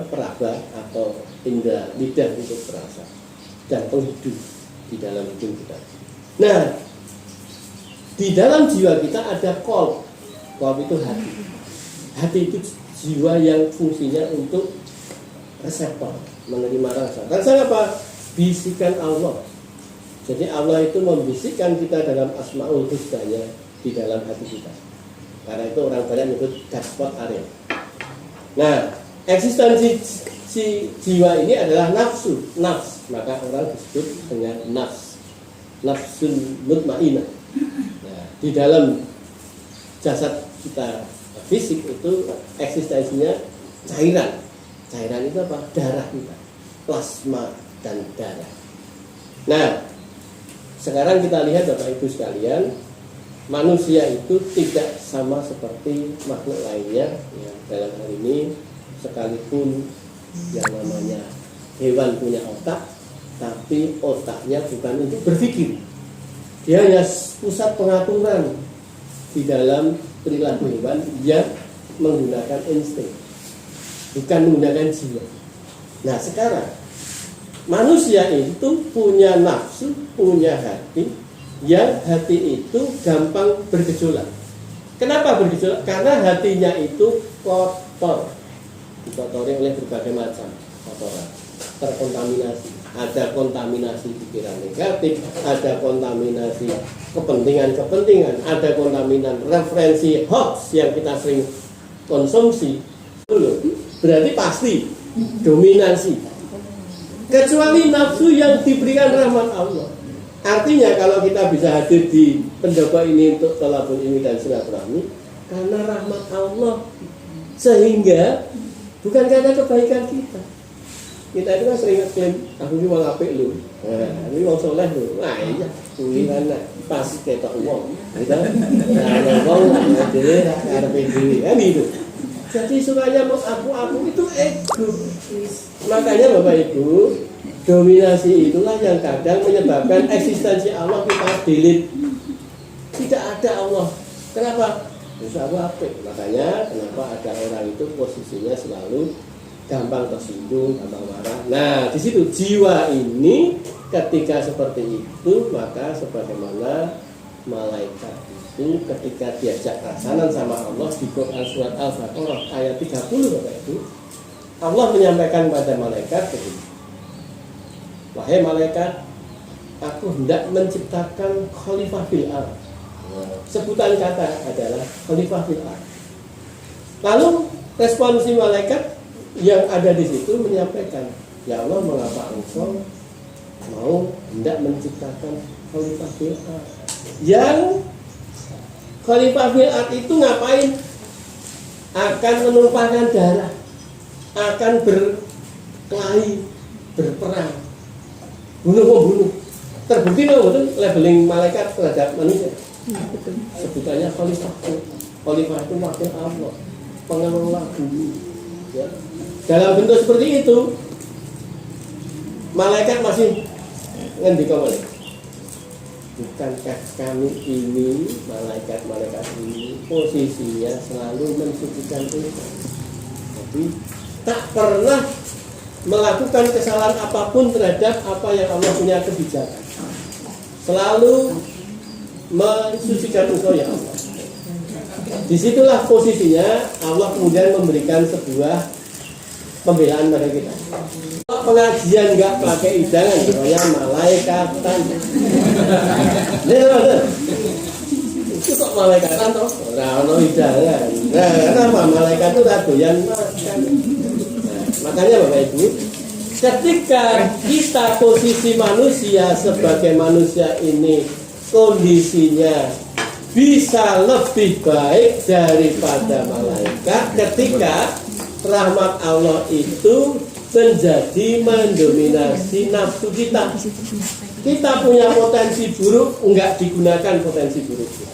peraba atau indera lidah untuk perasa, dan penghidup di dalam hidung kita. Nah, di dalam jiwa kita ada qalb. Qalb itu hati. Hati itu jiwa yang fungsinya untuk reseptor, menerima rasa. Rasa apa? Bisikan Allah. Jadi Allah itu membisikkan kita dalam asmaul husnanya di dalam hati kita. Karena itu orang banyak menyebut dashboard area. Nah, eksistensi si jiwa ini adalah nafsu, nafs. Maka orang disebut dengan nafs, nafsun mutmainah. Nah, di dalam jasad kita fisik itu eksistensinya cairan. Cairan itu apa? Darah kita, plasma dan darah. Nah, sekarang kita lihat Bapak Ibu sekalian, manusia itu tidak sama seperti makhluk lainnya. Ya, dalam hal ini sekalipun yang namanya hewan punya otak, tapi otaknya bukan untuk berpikir. Dia hanya pusat pengaturan di dalam perilaku hewan yang menggunakan insting, bukan menggunakan jiwa. Nah, sekarang manusia itu punya nafsu, punya hati, yang hati itu gampang bergejolak. Kenapa bergejolak? Karena hatinya itu kotor, dikotori oleh berbagai macam kotoran, terkontaminasi. Ada kontaminasi pikiran negatif, ada kontaminasi kepentingan-kepentingan, ada kontaminan referensi hoax yang kita sering konsumsi. Berarti pasti dominasi. Kecuali nafsu yang diberikan rahmat Allah. Artinya kalau kita bisa hadir di pendopo ini untuk tolabul ilmi dan silaturahmi, karena rahmat Allah, sehingga bukan karena kebaikan kita. Kita itu kan sering klaim, aku ini wong apik lho. Nah, ini wong soleh lho. Nah, iya, kuwi kan pas ketok wong. Gitu. Nah, wong dhewe karepe dhewe. Kan gitu. Jadi sukanya aku itu ego. Makanya Bapak Ibu, dominasi itulah yang kadang menyebabkan eksistensi Allah kita delete. Tidak ada Allah. Kenapa? Bisa apa? Makanya kenapa ada orang itu posisinya selalu gampang tersinggung, gampang marah. Nah, di situ jiwa ini ketika seperti itu, maka sebagaimana malaikat itu ketika diajak rasanan sama Allah di Quran surat Al-Baqarah ayat 30 Bapak Ibu, Allah menyampaikan kepada malaikat begini, wahai malaikat, aku hendak menciptakan khalifah fil ardh. Sebutan kata adalah khalifah fil ardh. Lalu respon si malaikat yang ada di situ menyampaikan, ya Allah, mengapa engkau mau hendak menciptakan khalifah fil ardh? Yang khalifah fil ardh itu ngapain? Akan menumpahkan darah, akan berkelahi, berperang, bunuh-membunuh. Terbukti loh, betul labeling malaikat terhadap manusia. Sebutannya khalifah. Khalifah itu wakil Allah, pengelola bumi. Ya. Dalam bentuk seperti itu, malaikat masih ngendika balik. Bukankah kami ini, malaikat-malaikat ini, posisinya selalu mensucikan Tuhan. Jadi tak pernah melakukan kesalahan apapun terhadap apa yang Allah punya kebijakan. Selalu mensucikan engkau ya Allah. Disitulah posisinya Allah kemudian memberikan sebuah pembelaan pada kita. Pengajian nggak pakai idangan, namanya malaikatan. Itu kok malaikatan toh? Nah, no idangan. Nah, kenapa malaikat itu doyan makan? Nah, makanya Bapak Ibu, ketika kita posisi manusia sebagai manusia ini kondisinya bisa lebih baik daripada malaikat, ketika rahmat Allah itu menjadi mendominasi nafsu kita. Kita punya potensi buruk, enggak digunakan potensi buruknya.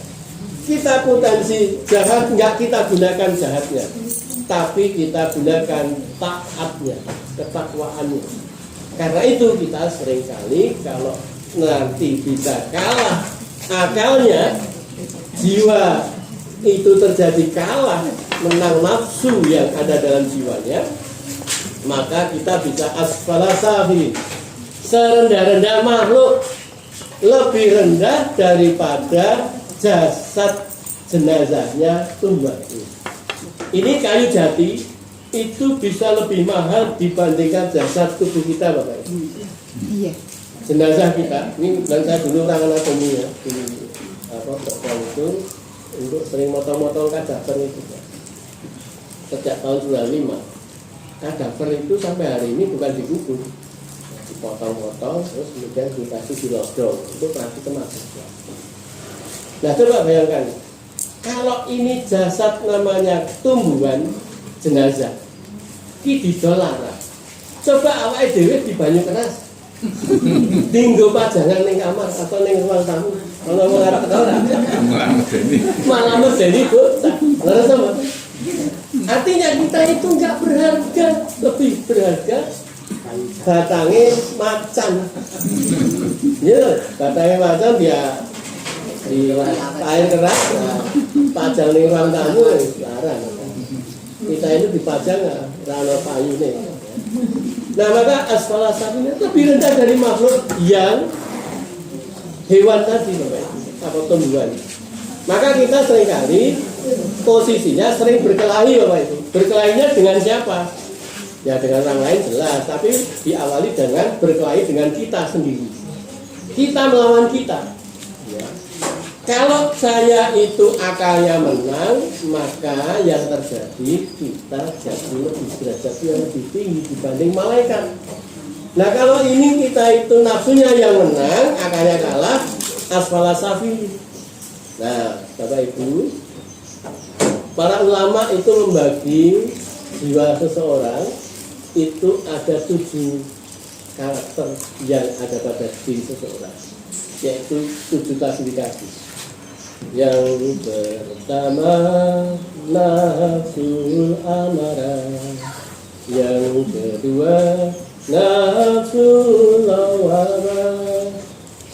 Kita potensi jahat, enggak kita gunakan jahatnya, tapi kita gunakan taatnya, ketakwaannya. Karena itu kita seringkali kalau nanti bisa kalah akalnya, jiwa itu terjadi kalah, menang nafsu yang ada dalam jiwanya, maka kita bisa asfala safilin, serendah-rendah makhluk, lebih rendah daripada jasad jenazahnya tumbuh. Ini kayu jati itu bisa lebih mahal dibandingkan jasad tubuh kita, Bapak Ibu. Iya. Jenazah kita, ini dan saya dulu orang anatomi ya, di dokter itu untuk sering motong-motong kadaver itu. Sejak tahun 95, kadaver itu sampai hari ini bukan dikubur, dipotong-potong terus kemudian dikasih di lodong untuk praktik kematian. Nah coba bayangkan, kalau ini jasad namanya tumbuhan jenazah, ki didolara. Coba awake dhewe di banyu keras, tinggo pajangan ning kamar atau ning ruang tamu, kalau mau ngarep ora, malah medeni bocah. Lalu sama. Artinya kita itu nggak berharga, lebih berharga batangnya macan. Ya, batangnya macan dia di air keras, pajang ning ruang tamu larang. Kita itu dipajang rano payu nih. Nah maka asfala safilin lebih rendah dari makhluk yang hewan tadi, Bapak, atau tumbuhan. Maka kita seringkali posisinya sering berkelahi, Bapak Ibu. Berkelahinya dengan siapa? Ya dengan orang lain jelas, tapi diawali dengan berkelahi dengan kita sendiri. Kita melawan kita. Ya. Kalau saya itu akalnya menang, maka yang terjadi kita jadi lebih derajat yang lebih tinggi dibanding malaikat. Nah kalau ini kita itu nafsunya yang menang, akalnya kalah, asfala safili. Nah Bapak Ibu, para ulama itu membagi jiwa seseorang itu ada 7 karakter yang ada pada diri seseorang, yaitu 7 klasifikasi. Yang pertama nafsul amarah, yang kedua nafsul lawamah,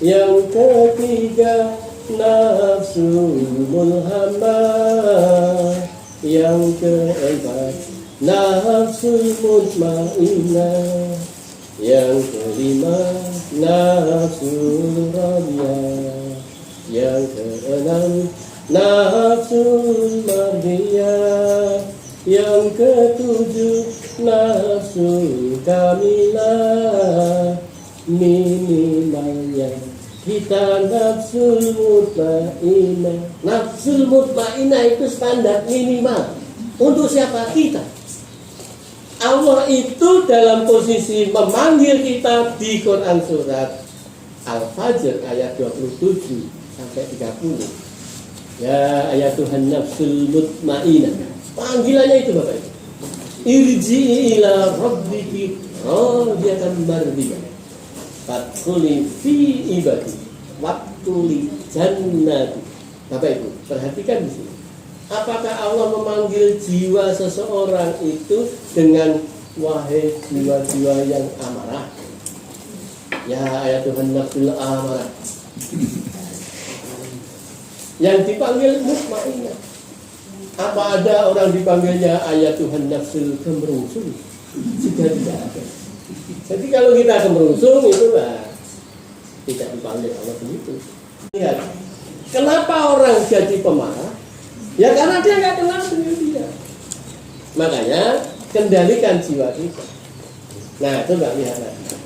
yang ketiga nafsul mulhamah, yang keempat nafsul mutmainnah, yang kelima nafsul radiyah, yang keenam nafsul mardiyah, yang ketujuh nafsul kamilah. Minimalnya kita nafsul mutmainnah. Nafsul mutmainnah itu standar minimal. Untuk siapa? Kita. Allah itu dalam posisi memanggil kita di Quran surat Al-Fajr ayat 27 sampai 30. Ya ayat Tuhan nafsul mutmainnah. Panggilannya itu Bapak Ibu. Irji'i ila rabbiki radiyatan mardiyah. Fadkhuli fi ibadi wattuli jannati. Bapak Ibu, perhatikan di sini. Apakah Allah memanggil jiwa seseorang itu dengan wahai jiwa-jiwa yang amarah? Ya ayat Tuhan nafsul amarah. Yang dipanggil mutmainnah. Apa ada orang dipanggilnya ayat Tuhan nafsul kemerungsung? Sudah tidak ada. Jadi kalau kita kemerungsung itu tidak dipanggil Allah begitu. Lihat, kenapa orang jadi pemarah? Ya karena dia nggak kenal dengan dia. Makanya kendalikan jiwa kita. Nah coba lihat lagi.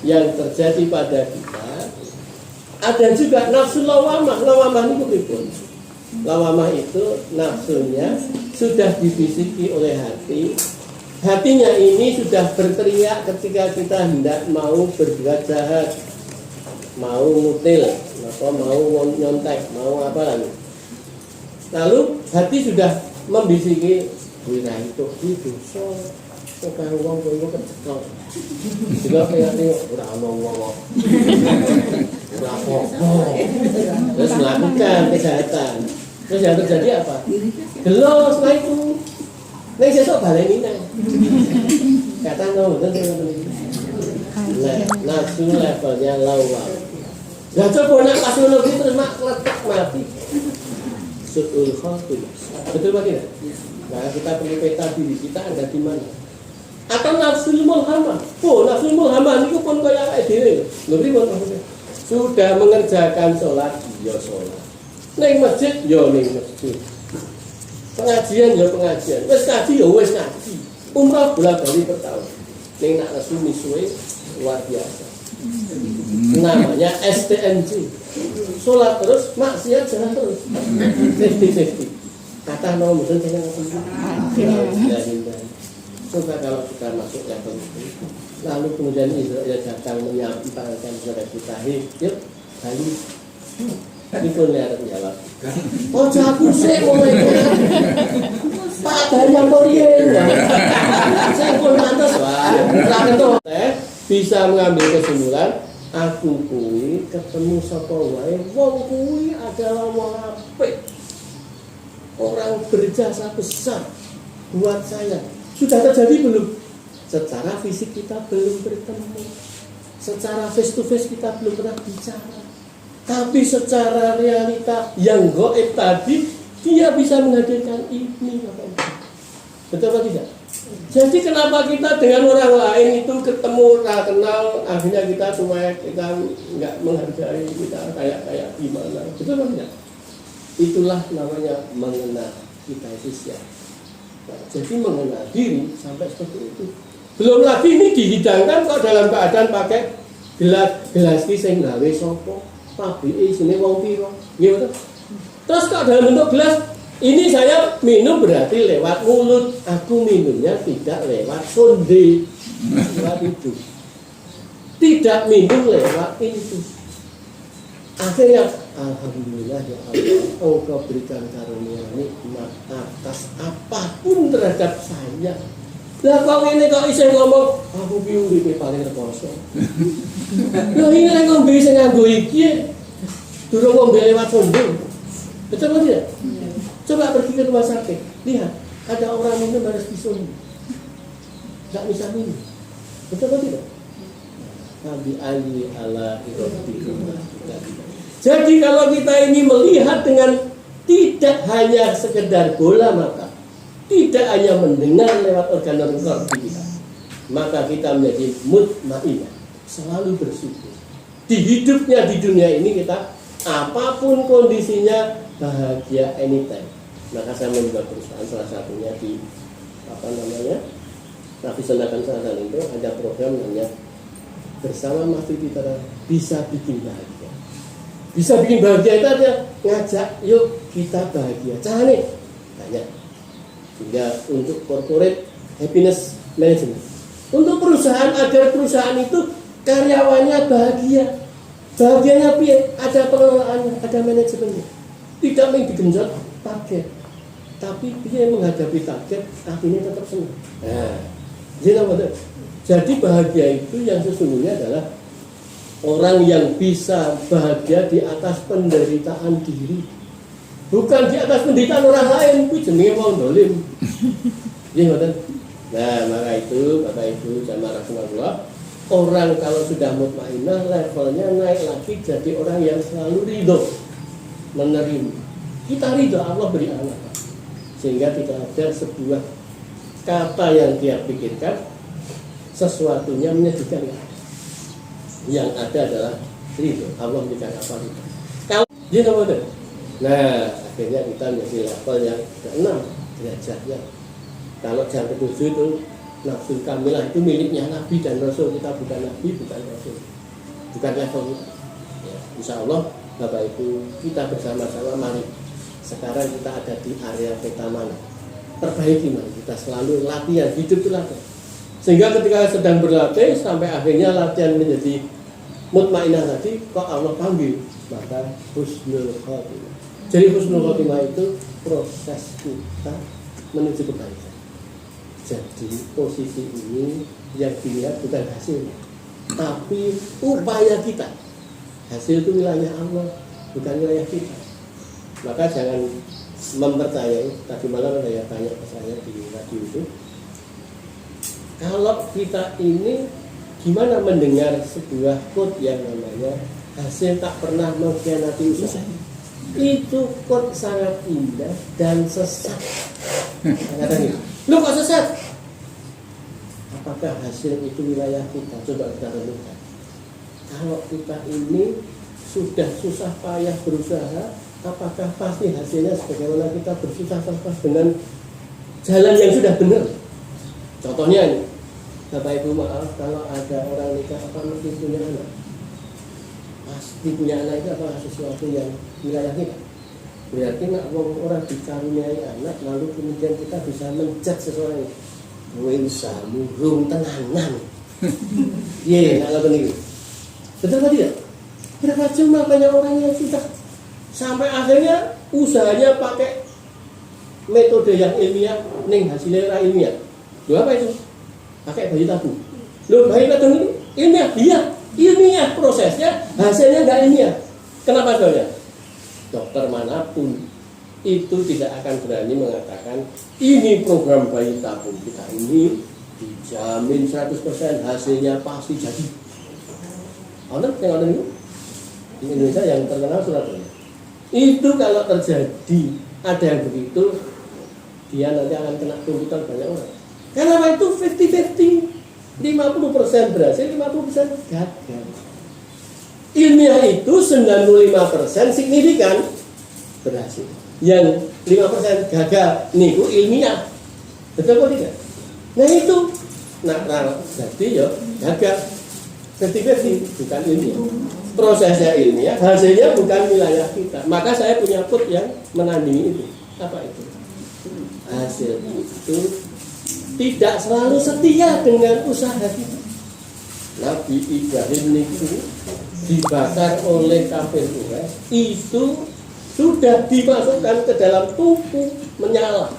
Yang terjadi pada kita ada juga nafsu lawamah. Lawamah itu pripun? Lawamah itu nafsunya sudah dibisiki oleh hati. Hatinya ini sudah berteriak ketika kita hendak mau berbuat jahat, mau mutil, atau mau nyontek, mau apa lagi. Lalu hati sudah membisiki, wira itu dosa, kok wong kowe kecekel. Juga kayak ora ono wong. Ora apa-apa. Terus melakukan kejahatan. Terus yang terjadi apa? Gelo setelah itu. Nek sesuk baleni nang. Kata no betul. Nafsu levelnya lawal. Lah coba nak pas ngono terus mak letak mati. Sutul khotimah. Betul Pak tidak? Nah kita perlu peta diri kita ada di mana? Atau nafsul mulhamah. Oh nafsul mulhamah itu pun kaya awake dhewe. Lho pripun maksudnya? Sudah mengerjakan sholat, ya sholat. Ning masjid, ya ning masjid. Pengajian, ya pengajian. Wis ngaji, ya wis ngaji. Umrah bolak-balik per tahun. Ning nak nesu misuwe luar biasa. Namanya STMJ. Sholat terus, maksiat jangan terus. Safety. Kata nomor mungkin saya coba kalau kita masuk level itu, lalu kemudian Israel datang menyampaikan kepada kita, yuk, Bali, ini pun lihat jawab. Oh, aku sih mulai Pak Daya Korea, saya pun mantas, bisa mengambil kesimpulan. Aku kuwi ketemu sapa wae wong kuwi adalah wong apik. Orang berjasa besar buat saya. Sudah terjadi belum? Secara fisik kita belum bertemu. Secara face to face kita belum pernah bicara. Tapi secara realita yang gaib tadi dia bisa menghadirkan ini. Betul atau tidak? Jadi kenapa kita dengan orang lain itu ketemu, kenal, akhirnya kita cuek, kita nggak menghargai, kita kayak gimana? Betul atau tidak? Itulah namanya mengenal kita itu siapa. Nah, jadi mengenal diri sampai seperti itu. Belum lagi ini dihidangkan kok dalam keadaan pakai gelas ki sing gawe sapa. pabrik sini wong piro. Nggih betul. Terus kok dalam bentuk gelas, ini saya minum berarti lewat mulut. Aku minumnya tidak lewat sonde, lewat itu. Tidak minum lewat itu. Akhirnya alhamdulillah ya Allah, Engkau berikan karunia nikmat atas apapun terhadap saya. Lah kok ini kok isih ngomong aku piung iki paling rekoso. Lah ini lek ngombe sing nganggo iki durung ngombe lewat sonde. Betul apa tidak? Coba pergi ke rumah sakit, lihat ada orang minum harus disonde. Enggak bisa minum. Betul apa tidak? Nabi Ali ala irobbikum. Jadi kalau kita ini melihat dengan tidak hanya sekedar bola mata, tidak hanya mendengar lewat organ-organ kita, maka kita menjadi mutmainah, selalu bersyukur. Di hidupnya di dunia ini kita apapun kondisinya bahagia anytime. Maka saya membuat perusahaan salah satunya di Nafisonakan salah itu ada program namanya bersama Mas Titara bisa bikin bahagia. Bisa bikin bahagia itu ada ngajak yuk kita bahagia. Caranya banyak. Sehingga untuk corporate happiness management, untuk perusahaan agar perusahaan itu karyawannya bahagia. Bahagianya piye? Ada pengelolaannya, ada manajemennya. Tidak main digenjot target, tapi dia menghadapi target akhirnya tetap senang. Nah, jadi bahagia itu yang sesungguhnya adalah orang yang bisa bahagia di atas penderitaan diri, bukan di atas penderitaan orang lain. Itu jenenge wong dolim. Nah, maka itu Bapak Ibu jamaah rahimakumullah, orang kalau sudah mutmainah levelnya naik lagi jadi orang yang selalu ridho, menerima. Kita ridho Allah beri anak, sehingga tidak ada sebuah kata yang dia pikirkan sesuatunya menyedihkan. Yang ada adalah ridho. Allah berikan apa itu. Kalau dia tahu. Nah, akhirnya kita menjadi level yang ke-6 derajatnya. Kalau yang ke-7 itu nafsu kamilah, itu miliknya Nabi dan Rasul. Kita bukan Nabi, bukan Rasul, bukan level kita. Ya, insya Allah Bapak Ibu kita bersama-sama mari sekarang kita ada di area peta mana. Perbaiki mari kita selalu latihan, hidup itu latihan. Sehingga ketika sedang berlatih sampai akhirnya latihan menjadi mutmainah tadi, kok Allah panggil, maka husnul khotimah. Jadi husnul khotimah itu proses kita menuju kebaikan. Jadi posisi ini yang dilihat bukan hasilnya, tapi upaya kita. Hasil itu wilayah Allah, bukan wilayah kita. Maka jangan mempercayai. Tadi malam ada yang tanya ke saya di radio itu, kalau kita ini gimana mendengar sebuah quote yang namanya hasil tak pernah mengkhianati usaha. Itu quote sangat indah dan sesat. Katanya, lu kok sesat? Apakah hasil itu wilayah kita? Coba kita renungkan. Kalau kita ini sudah susah payah berusaha, apakah pasti hasilnya sebagaimana kita bersusah payah dengan jalan yang sudah benar? Contohnya ini, Bapak Ibu maaf kalau ada orang nikah apa mesti punya anak. Pasti punya anak itu adalah sesuatu yang wilayah kita. Berarti orang dikaruniai anak lalu kemudian kita bisa menjudge seseorang. Kowe usaha murung tenanan. Iya, kalau begini. Betul apa tidak? Berapa cuma banyak orang yang sudah sampai akhirnya usahanya pakai metode yang ilmiah, ning hasilnya ilmiah. Loh apa itu? Pakai bayi tabung. Loh bayi tabung ini ilmiah? Iya, ilmiah prosesnya, hasilnya nggak ilmiah. Kenapa soalnya? Dokter manapun itu tidak akan berani mengatakan ini program bayi tabung kita ini dijamin 100% hasilnya pasti jadi. Ada yang ada itu di Indonesia yang terkenal Surabaya. Itu kalau terjadi ada yang begitu, dia nanti akan kena tuntutan banyak orang. Karena itu 50-50, 50% berhasil, 50% gagal. Ilmiah itu 95% signifikan berhasil. Yang 5% gagal, niku ilmiah. Betul atau tidak? Nah itu natural, jadi ya gagal. 50-50, bukan ilmiah. Prosesnya ilmiah, hasilnya bukan wilayah kita. Maka saya punya quote yang menandingi itu. Apa itu? Hasil itu tidak selalu setia dengan usaha kita. Nabi Ibrahim itu dibakar oleh kafir Quraisy, itu sudah dimasukkan ke dalam tungku menyala.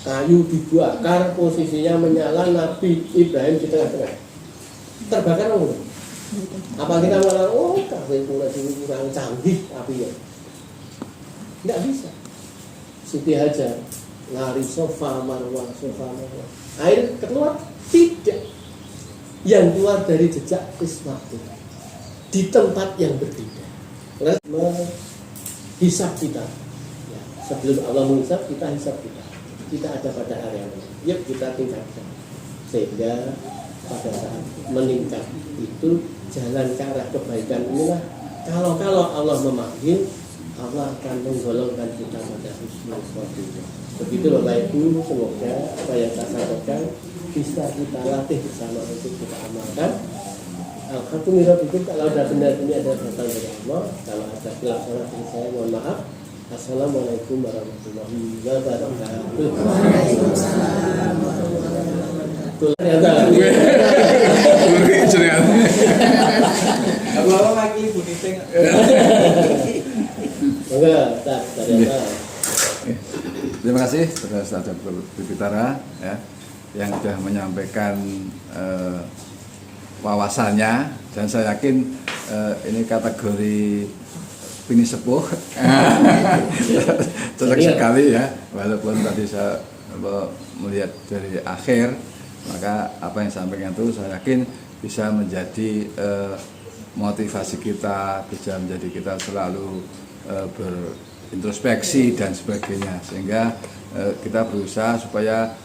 Kayu dibakar, posisinya menyala, Nabi Ibrahim di tengah-tengah. Terbakar enggak? Apa kita malah, oh kafir Quraisy ini kurang canggih apinya? Tidak bisa. Siti Hajar lari sofa marwah. Air keluar? Tidak. Yang keluar dari jejak iswatu di tempat yang berbeda. Menghisap kita. Ya, sebelum Allah menghisap, kita hisap kita. Kita ada pada area mana? Yuk kita tingkatkan. Sehingga pada saat meningkat itu jalan ke arah kebaikan inilah. Kalau Allah memanggil, Allah akan menggolongkan kita pada husnul khotimah. Begitu Bapak Ibu, semoga apa yang saya sampaikan bisa kita latih bersama untuk kita amalkan. Alhamdulillah itu kalau ada benar ini ada datang dari Allah. Kalau ada pelaksanaan dari saya mohon maaf. Assalamualaikum warahmatullahi wabarakatuh. Kalau lagi Bu Niting. Terima kasih kepada Ustaz Bipitara ya, yang sudah menyampaikan wawasannya, dan saya yakin ini kategori Bini Sepuh cocok sekali ya, walaupun tadi saya melihat dari akhir, maka apa yang disampaikan itu saya yakin bisa menjadi motivasi kita, bisa menjadi kita selalu berintrospeksi dan sebagainya, sehingga kita berusaha supaya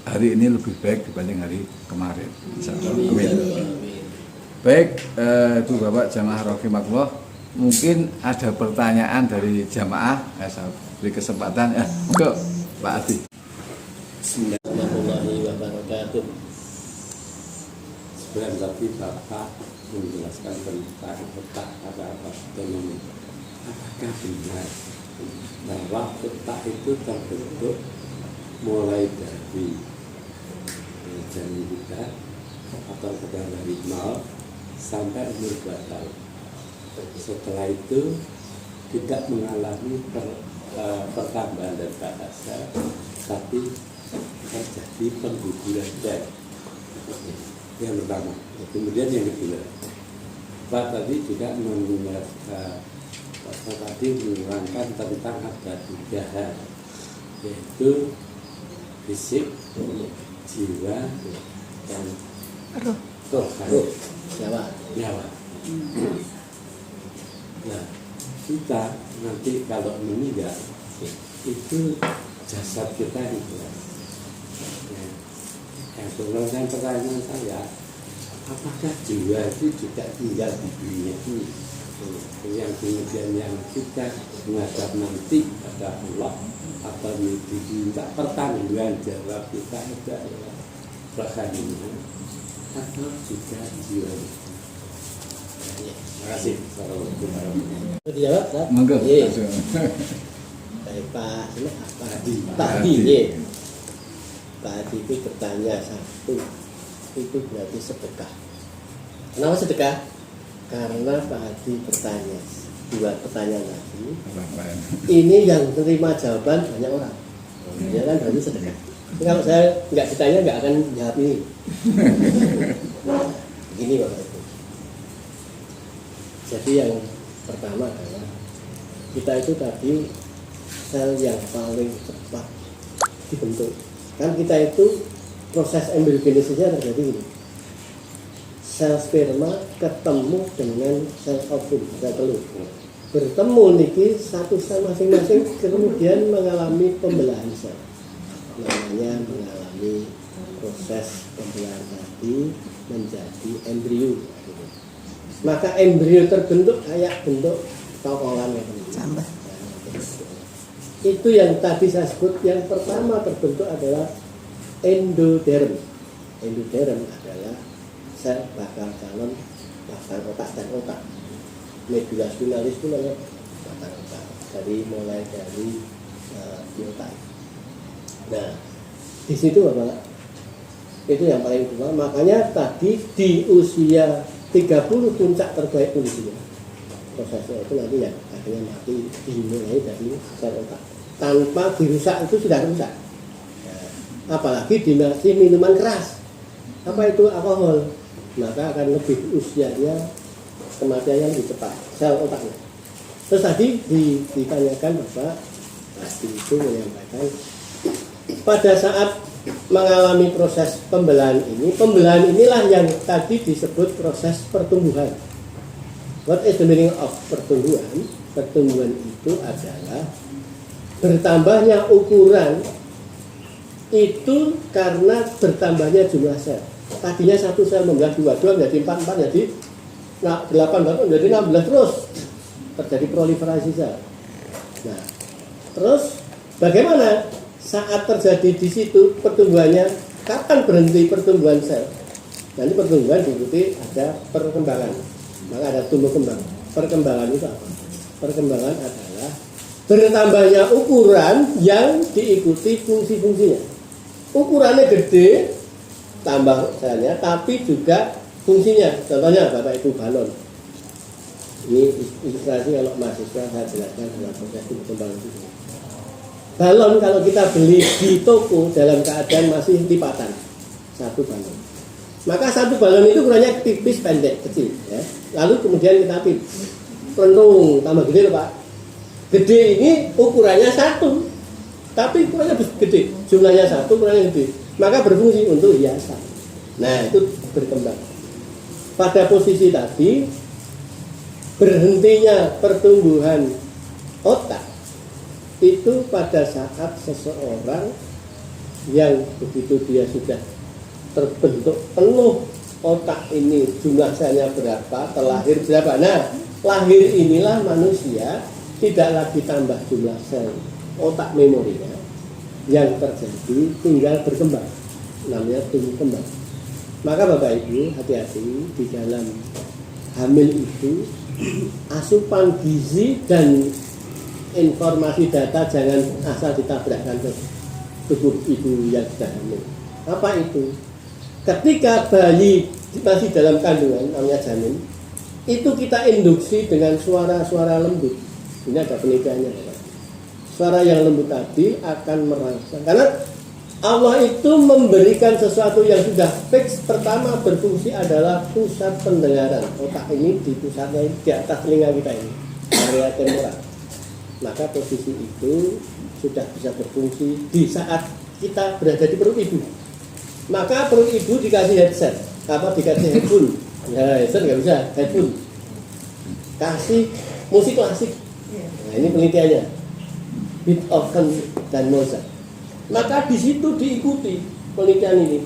hari ini lebih baik dibanding hari kemarin. Amin. Baik, Ibu Bapak jamaah rahimakumullah, mungkin ada pertanyaan dari jamaah, saya beri kesempatan ya, monggo Pak Adi. Bismillahirrahmanirrahim wabarakatuh. Sebelum tadi Bapak menjelaskan tentang petak apa ekonomi. Apakah benar bahwa petak itu terbentuk mulai dari janin kita atau dari nol sampai umur 2 tahun? Setelah itu tidak mengalami pertambahan dan bahasa, tapi terjadi pengguguran dan yang pertama. Kemudian yang kedua, Pak tadi juga menerangkan tentang ada 3 hal, yaitu fisik, jiwa, dan roh, nyawa. Nah, kita nanti kalau meninggal itu jasad kita itu. Yang pertanyaan saya, apakah jiwa itu juga tinggal di dunia ini? Yang kemudian yang kita menghadap nanti pada Allah atau diminta pertanggungan jawab kita adalah rohaninya atau juga jiwa. Terima kasih. Dijawab, Pak? Monggo. Baik, Pak Adi. Pak Adi itu bertanya satu, itu berarti sedekah. Kenapa sedekah? Karena Pak Adi bertanya 2 pertanyaan lagi. Ini yang terima jawaban banyak orang. Ya kan berarti sedekah. Tapi kalau saya nggak ditanya nggak akan jawab ini. Begini Bapak Ibu. Jadi yang pertama adalah kita itu tadi sel yang paling cepat dibentuk. Kan kita itu proses embryogenesisnya terjadi ini. Sel sperma ketemu dengan sel ovum, sel telur. Bertemu niki satu sel masing-masing kemudian mengalami pembelahan sel. Namanya mengalami proses pembelahan tadi menjadi embrio. Maka embrio terbentuk kayak bentuk tokolan yang Sambah. itu yang tadi saya sebut. Yang pertama terbentuk adalah endoderm. Endoderm adalah sel bakal calon batang otak dan otak. Medula spinalis pun ada batang otak. Mulai dari di otak. Nah, di situ Bapak, itu yang paling tua. Makanya tadi di usia 30 puncak terbaik fungsinya. Prosesnya itu nanti yang akhirnya mati dimulai dari sel otak. Tanpa dirusak itu sudah rusak. Nah, apalagi dimiliki minuman keras. Apa itu alkohol? Maka akan lebih usianya kematiannya lebih cepat sel otaknya. Terus tadi ditanyakan Bapak tadi itu menyampaikan pada saat mengalami proses pembelahan inilah yang tadi disebut proses pertumbuhan. What is the meaning of pertumbuhan? Pertumbuhan itu adalah bertambahnya ukuran itu karena bertambahnya jumlah sel. Tadinya satu sel membelah dua menjadi 4 jadi 8 menjadi 16 terus terjadi proliferasi sel. Nah, terus bagaimana saat terjadi di situ pertumbuhannya? Kapan berhenti pertumbuhan sel? Nanti pertumbuhan diikuti ada perkembangan. Maka ada tumbuh kembang. Perkembangan itu apa? Perkembangan adalah bertambahnya ukuran yang diikuti fungsi-fungsinya. Ukurannya gede, tambah selnya, tapi juga fungsinya. Contohnya Bapak Ibu balon. Ini ilustrasi kalau mahasiswa saya jelaskan dalam proses tumbuh itu. Balon kalau kita beli di toko dalam keadaan masih lipatan, satu balon. Maka satu balon itu ukurannya tipis, pendek, kecil. Ya. Lalu kemudian kita pelentung, tambah gede loh Pak. Gede ini ukurannya satu, tapi ukurannya gede, jumlahnya satu, ukurannya gede. Maka berfungsi untuk hiasan. Nah itu berkembang. Pada posisi tadi berhentinya pertumbuhan otak itu pada saat seseorang yang begitu dia sudah terbentuk penuh otak ini jumlah selnya berapa, terlahir berapa. Nah lahir inilah manusia tidak lagi tambah jumlah sel otak memorinya, yang terjadi tinggal berkembang, namanya tumbuh kembang. Maka Bapak Ibu hati-hati di dalam hamil itu, asupan gizi dan informasi data jangan asal ditabrakkan ke tubuh ibu yang sudah hamil. Apa itu? Ketika bayi masih dalam kandungan, namanya janin, itu kita induksi dengan suara-suara lembut. Ini ada penelitiannya. Suara yang lembut tadi akan merangsang. Karena Allah itu memberikan sesuatu yang sudah fix. Pertama berfungsi adalah pusat pendengaran. Otak ini di pusatnya di atas telinga kita ini, area temporal. Maka posisi itu sudah bisa berfungsi di saat kita berada di perut ibu. Maka perut ibu dikasih headset, dikasih headphone. Ya headset nggak bisa, headphone. Kasih musik klasik. Nah ini penelitiannya, Beethoven dan Mozart. Maka di situ diikuti penelitian ini.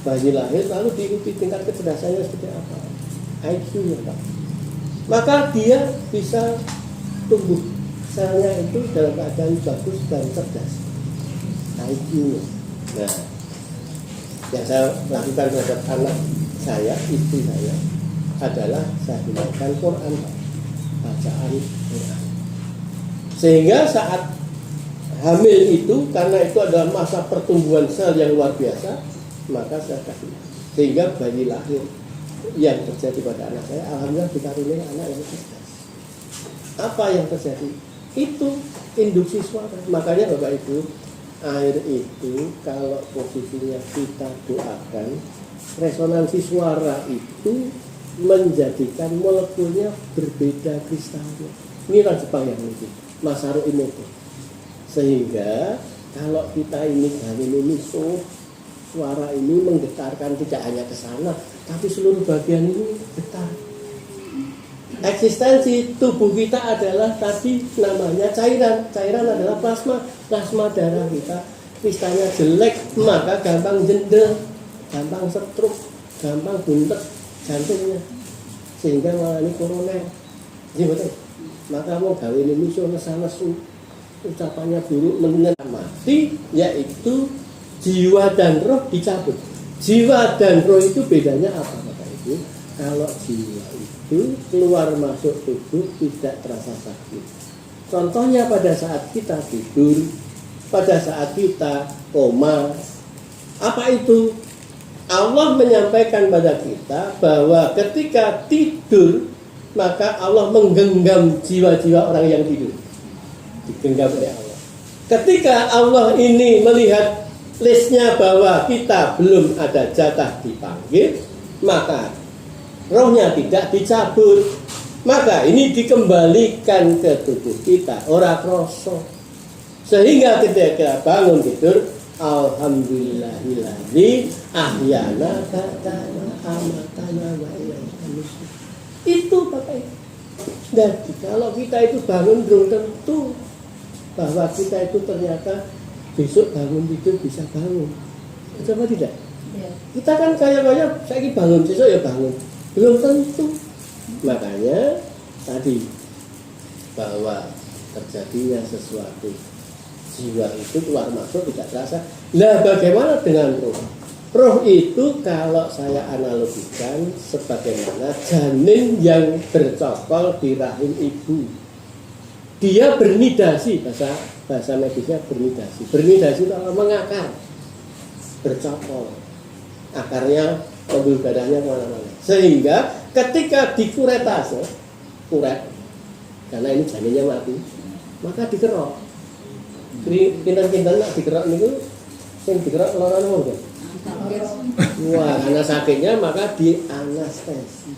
Bayi lahir lalu diikuti tingkat kecerdasannya seperti apa, IQ-nya Pak. Maka dia bisa tumbuh selnya itu dalam keadaan bagus dan cerdas, IQ-nya. Nah, yang saya lakukan terhadap anak saya, istri saya adalah saya gunakan Quran, bacaan Quran. Sehingga saat hamil itu, karena itu adalah masa pertumbuhan sel yang luar biasa, maka saya kasih. Sehingga bayi lahir yang terjadi pada anak saya, alhamdulillah dikaruniai anak yang cerdas. Apa yang terjadi? Itu induksi suara. Makanya Bapak Ibu, air itu kalau posisinya kita doakan, resonansi suara itu menjadikan molekulnya berbeda kristalnya. Ini orang Jepang yang ini, Masaru Emoto. Sehingga kalau kita ini suara ini menggetarkan tidak hanya ke sana, tapi seluruh bagian ini getar. Eksistensi tubuh kita adalah tadi namanya cairan. Cairan adalah plasma. Plasma darah kita kristalnya jelek, maka gampang jendel, gampang stroke, gampang buntet jantungnya, sehingga malah ini koroner. Jadi betul. Maka mau gawe ini musuh nesu, ucapannya buruk, menyenangkan mati, yaitu jiwa dan roh dicabut. Jiwa dan roh itu bedanya apa? kalau jiwa itu keluar masuk tubuh tidak terasa sakit. Contohnya pada saat kita tidur, pada saat kita koma. Apa itu? Allah menyampaikan pada kita bahwa ketika tidur maka Allah menggenggam jiwa-jiwa orang yang tidur. Digenggam oleh Allah. Ketika Allah ini melihat listnya bahwa kita belum ada jatah dipanggil, maka rohnya tidak dicabut. Maka ini dikembalikan ke tubuh kita, ora kroso. Sehingga ketika kita bangun tidur, alhamdulillahilladzi ahyana ba'dama amatana wa ilaihi nusyur. Itu Bapak Ibu. Dan kalau kita itu bangun belum tentu bahwa kita itu ternyata besok bangun tidur bisa bangun. Coba tidak? Ya. Kita kan kayak saya bangun besok ya bangun. Belum tentu. Makanya tadi bahwa terjadinya sesuatu, jiwa itu keluar masuk tidak terasa. Nah, bagaimana dengan roh? Roh itu kalau saya analogikan sebagaimana janin yang bercokol di rahim ibu. Dia bernidasi, bahasa medisnya bernidasi. Bernidasi itu mengakar, bercokol. Akarnya, pembuluh darahnya kemana-mana. Sehingga ketika dikuretase, kuret, karena ini janinnya mati, maka dikerok. Jadi kinten-kinten nak dikerok itu, yang dikerok lorong apa? Wah, karena sakitnya maka dianestesi.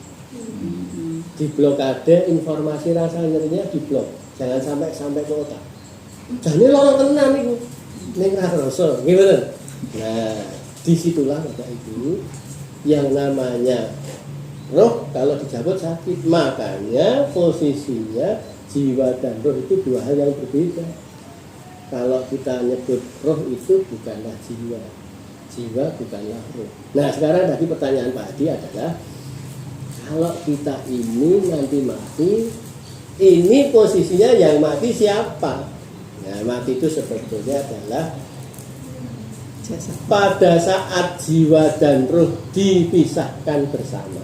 Diblokade informasi rasa nyerinya diblok. Jangan sampai ke otak. Jadi lorong tenan itu, ning ra rasa, gimana? Nah, disitulah Bapak Ibu yang namanya roh kalau dicabut sakit. Makanya posisinya jiwa dan roh itu dua hal yang berbeda. Kalau kita nyebut roh itu bukanlah jiwa, jiwa bukanlah roh. Nah sekarang tadi pertanyaan Pak Adi adalah kalau kita ini nanti mati, ini posisinya yang mati siapa? Nah mati itu sebetulnya adalah pada saat jiwa dan roh dipisahkan bersama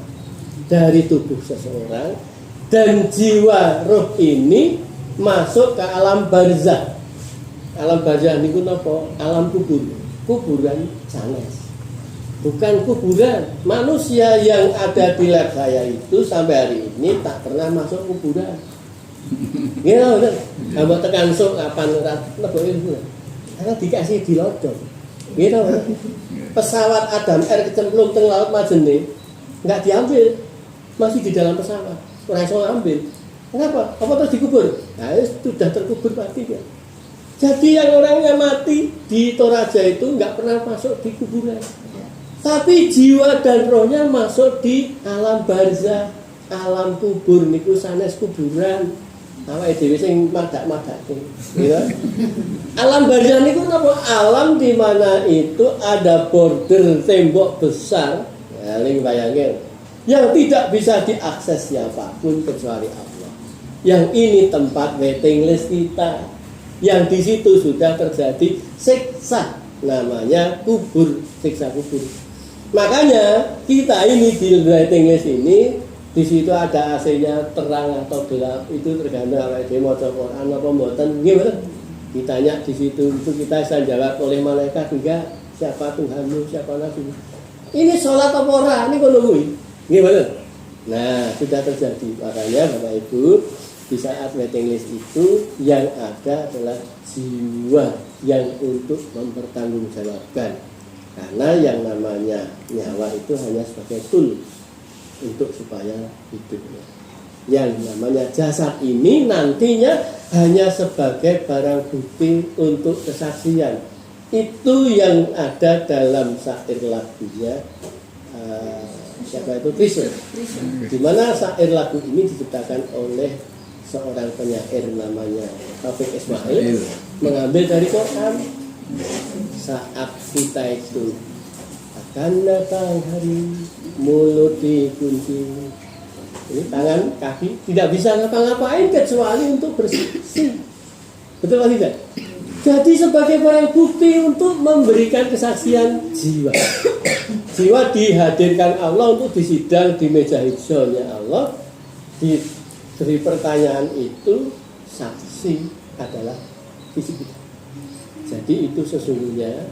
dari tubuh seseorang, dan jiwa roh ini masuk ke alam barzah. Alam barzah niku napa? Alam kubur, kuburan sanes. Bukan kuburan. Manusia yang ada di lab saya itu sampai hari ini tak pernah masuk kuburan. Nggih, bener. Ambek tekan sok kapan ora leboke kuburan. Karena dikasih dilodong. Gitu, pesawat Adam Air kecemplung teng laut Majene, nggak diambil, masih di dalam pesawat, ora iso ngambil. Kenapa? Apa terus dikubur? Nah, sudah terkubur mati ya. Jadi yang orangnya mati di Toraja itu nggak pernah masuk di kuburan, tapi jiwa dan rohnya masuk di alam barzah, alam kubur niku sanes kuburan. Awake dhewe sing madak-madake. Ya. Alam barzah niku napa? Alam di mana itu ada border tembok besar, ya ning bayangin, yang tidak bisa diakses siapapun kecuali Allah. Yang ini tempat waiting list kita. Yang di situ sudah terjadi siksa, namanya kubur, siksa kubur. Makanya kita ini di waiting list ini, di situ ada AC-nya terang atau gelap, itu tergantung awake dhewe maca Quran apa mboten. Gimana? Ditanya di situ, itu kita bisa jawab oleh malaikat enggak, siapa Tuhanmu, siapa Nabi. Ini sholat apa ora? Ini kono kuwi. Gimana? Nah, sudah terjadi. Makanya Bapak Ibu, di saat waiting list itu yang ada adalah jiwa yang untuk mempertanggungjawabkan. Karena yang namanya nyawa itu hanya sebagai tool untuk supaya hidup. Yang namanya jasad ini nantinya hanya sebagai barang bukti untuk kesaksian. Itu yang ada dalam syair lagunya siapa itu? Krisna. Di mana syair lagu ini diciptakan oleh seorang penyair namanya Taufik Ismail, mengambil dari Quran. Saat kita itu akan datang hari, mulut dikunci, ini tangan kaki tidak bisa ngapa-ngapain kecuali untuk bersih. Betul atau tidak? Jadi sebagai barang bukti untuk memberikan kesaksian jiwa. Jiwa dihadirkan Allah untuk disidang di meja hijaunya Allah. Diberi pertanyaan itu, saksi adalah fisik kita. Jadi itu sesungguhnya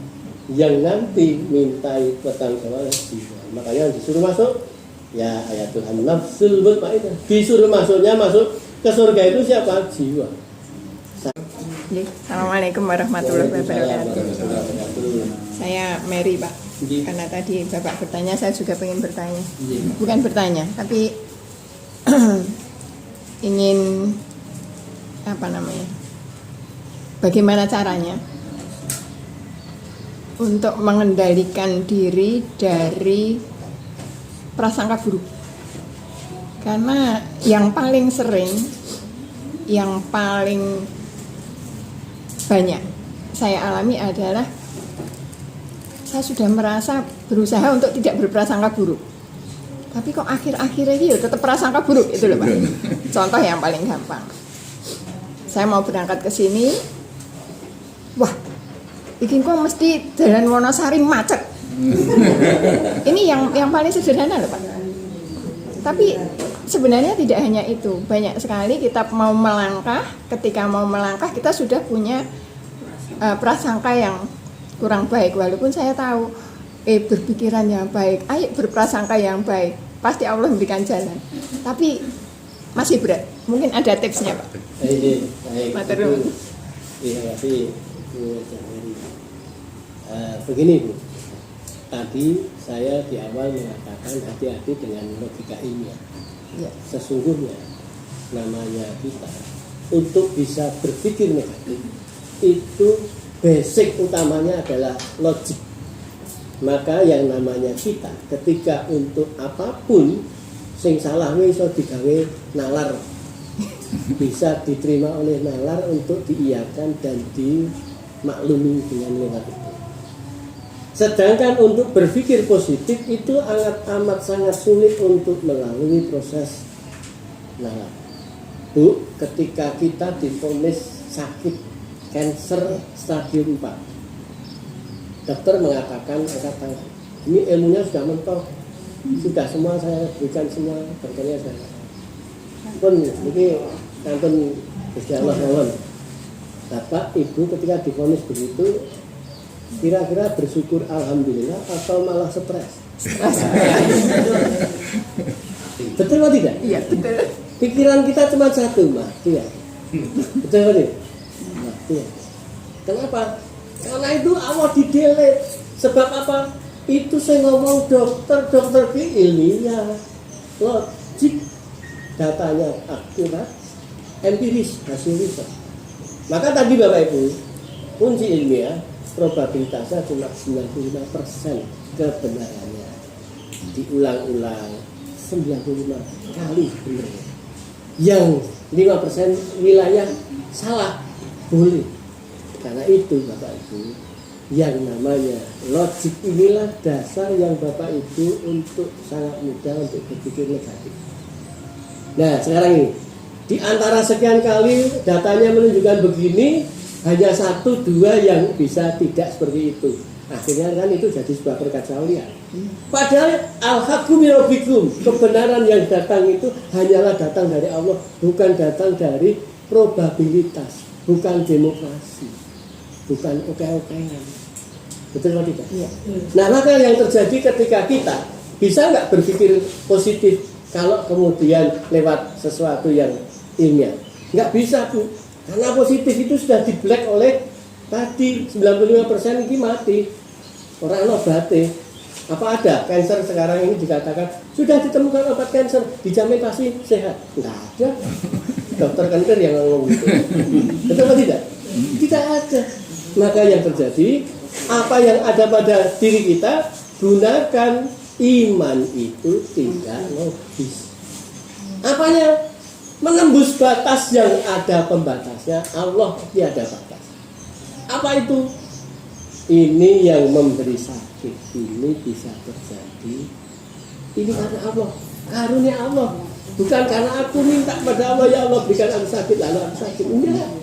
yang nanti mintai pertanggungjawaban jiwa. Makanya disuruh masuk, ya ayat Tuhan nafsul mutmainnah. Disuruh masuknya masuk ke surga itu siapa? Jiwa. Assalamualaikum warahmatullahi wabarakatuh. Saya Mary, Pak. Karena tadi Bapak bertanya, saya juga ingin bertanya. Bukan bertanya, tapi ingin bagaimana caranya untuk mengendalikan diri dari prasangka buruk. Karena yang paling sering, yang paling banyak saya alami adalah saya sudah merasa berusaha untuk tidak berprasangka buruk, tapi kok akhir-akhir ini tetap prasangka buruk itu loh Pak. Contoh yang paling gampang, saya mau berangkat ke sini, wah, bikin kok mesti jalan Wonosari macet. Ini yang paling sederhana loh Pak. Tapi sebenarnya tidak hanya itu, banyak sekali kita mau melangkah, ketika mau melangkah kita sudah punya prasangka yang kurang baik. Walaupun saya tahu berpikiran yang baik, ayo berprasangka yang baik, pasti Allah memberikan jalan. Tapi masih berat. Mungkin ada tipsnya Pak. Baik. Matur Terima kasih Bu Jamari. Begini Bu, tadi saya di awal mengatakan hati-hati dengan logika ilmiah. Ya. Sesungguhnya namanya kita untuk bisa berpikir negatif itu basic utamanya adalah logik. Maka yang namanya kita ketika untuk apapun sing salah iso digawe nalar, bisa diterima oleh nalar untuk diiyakan dan dimaklumi dengan lewat itu. Sedangkan untuk berpikir positif itu amat sangat sulit untuk melalui proses nalar. Bu, ketika kita divonis sakit kanker stadium 4, dokter mengatakan angkat tangan. Ini ilmunya sudah mentok, sudah semua saya berikan semua berkanya saya. Pun ini kantun Gusti Allah mohon. Bapak Ibu ketika divonis begitu, kira-kira bersyukur alhamdulillah atau malah stres? Betul atau tidak? Iya betul. Pikiran kita cuma satu, mati ya. Betul kan? Mati ya. Kenapa? Karena itu Allah didelete. Sebab apa? Itu saya ngomong dokter ilmiah, logik, datanya akurat, empiris, hasil riset. Maka tadi Bapak Ibu, kunci ilmiah probabilitasnya cuma 95% kebenarannya. Diulang-ulang 95 kali benar. Yang 5% wilayah salah boleh. Karena itu Bapak Ibu, yang namanya logik inilah dasar yang Bapak Ibu untuk sangat mudah untuk berpikir negatif. Nah sekarang ini, di antara sekian kali datanya menunjukkan begini, hanya 1-2 yang bisa tidak seperti itu. Akhirnya kan itu jadi sebuah perkacauan. Padahal al-haqqu min rabbikum, kebenaran yang datang itu hanyalah datang dari Allah, bukan datang dari probabilitas, bukan demokrasi, bukan oke-okean. Betul atau tidak? Iya. Nah maka yang terjadi ketika kita bisa nggak berpikir positif kalau kemudian lewat sesuatu yang ilmiah? Nggak bisa Bu, karena positif itu sudah di black oleh tadi 95% ini mati. Orang obate. Apa ada kanker sekarang ini dikatakan sudah ditemukan obat kanker, dijamin pasti sehat? Nggak ada. Dokter kanker yang ngomong gitu. Betul atau tidak? Tidak ada. Maka yang terjadi, apa yang ada pada diri kita, gunakan iman itu tidak logis. Apanya? Menembus batas yang ada pembatasnya, Allah tiada batas. Apa itu? Ini yang memberi sakit, ini bisa terjadi. Ini karena Allah, karunia Allah. Bukan karena aku minta pada Allah, ya Allah berikan aku sakit, lalu aku sakit. Enggak,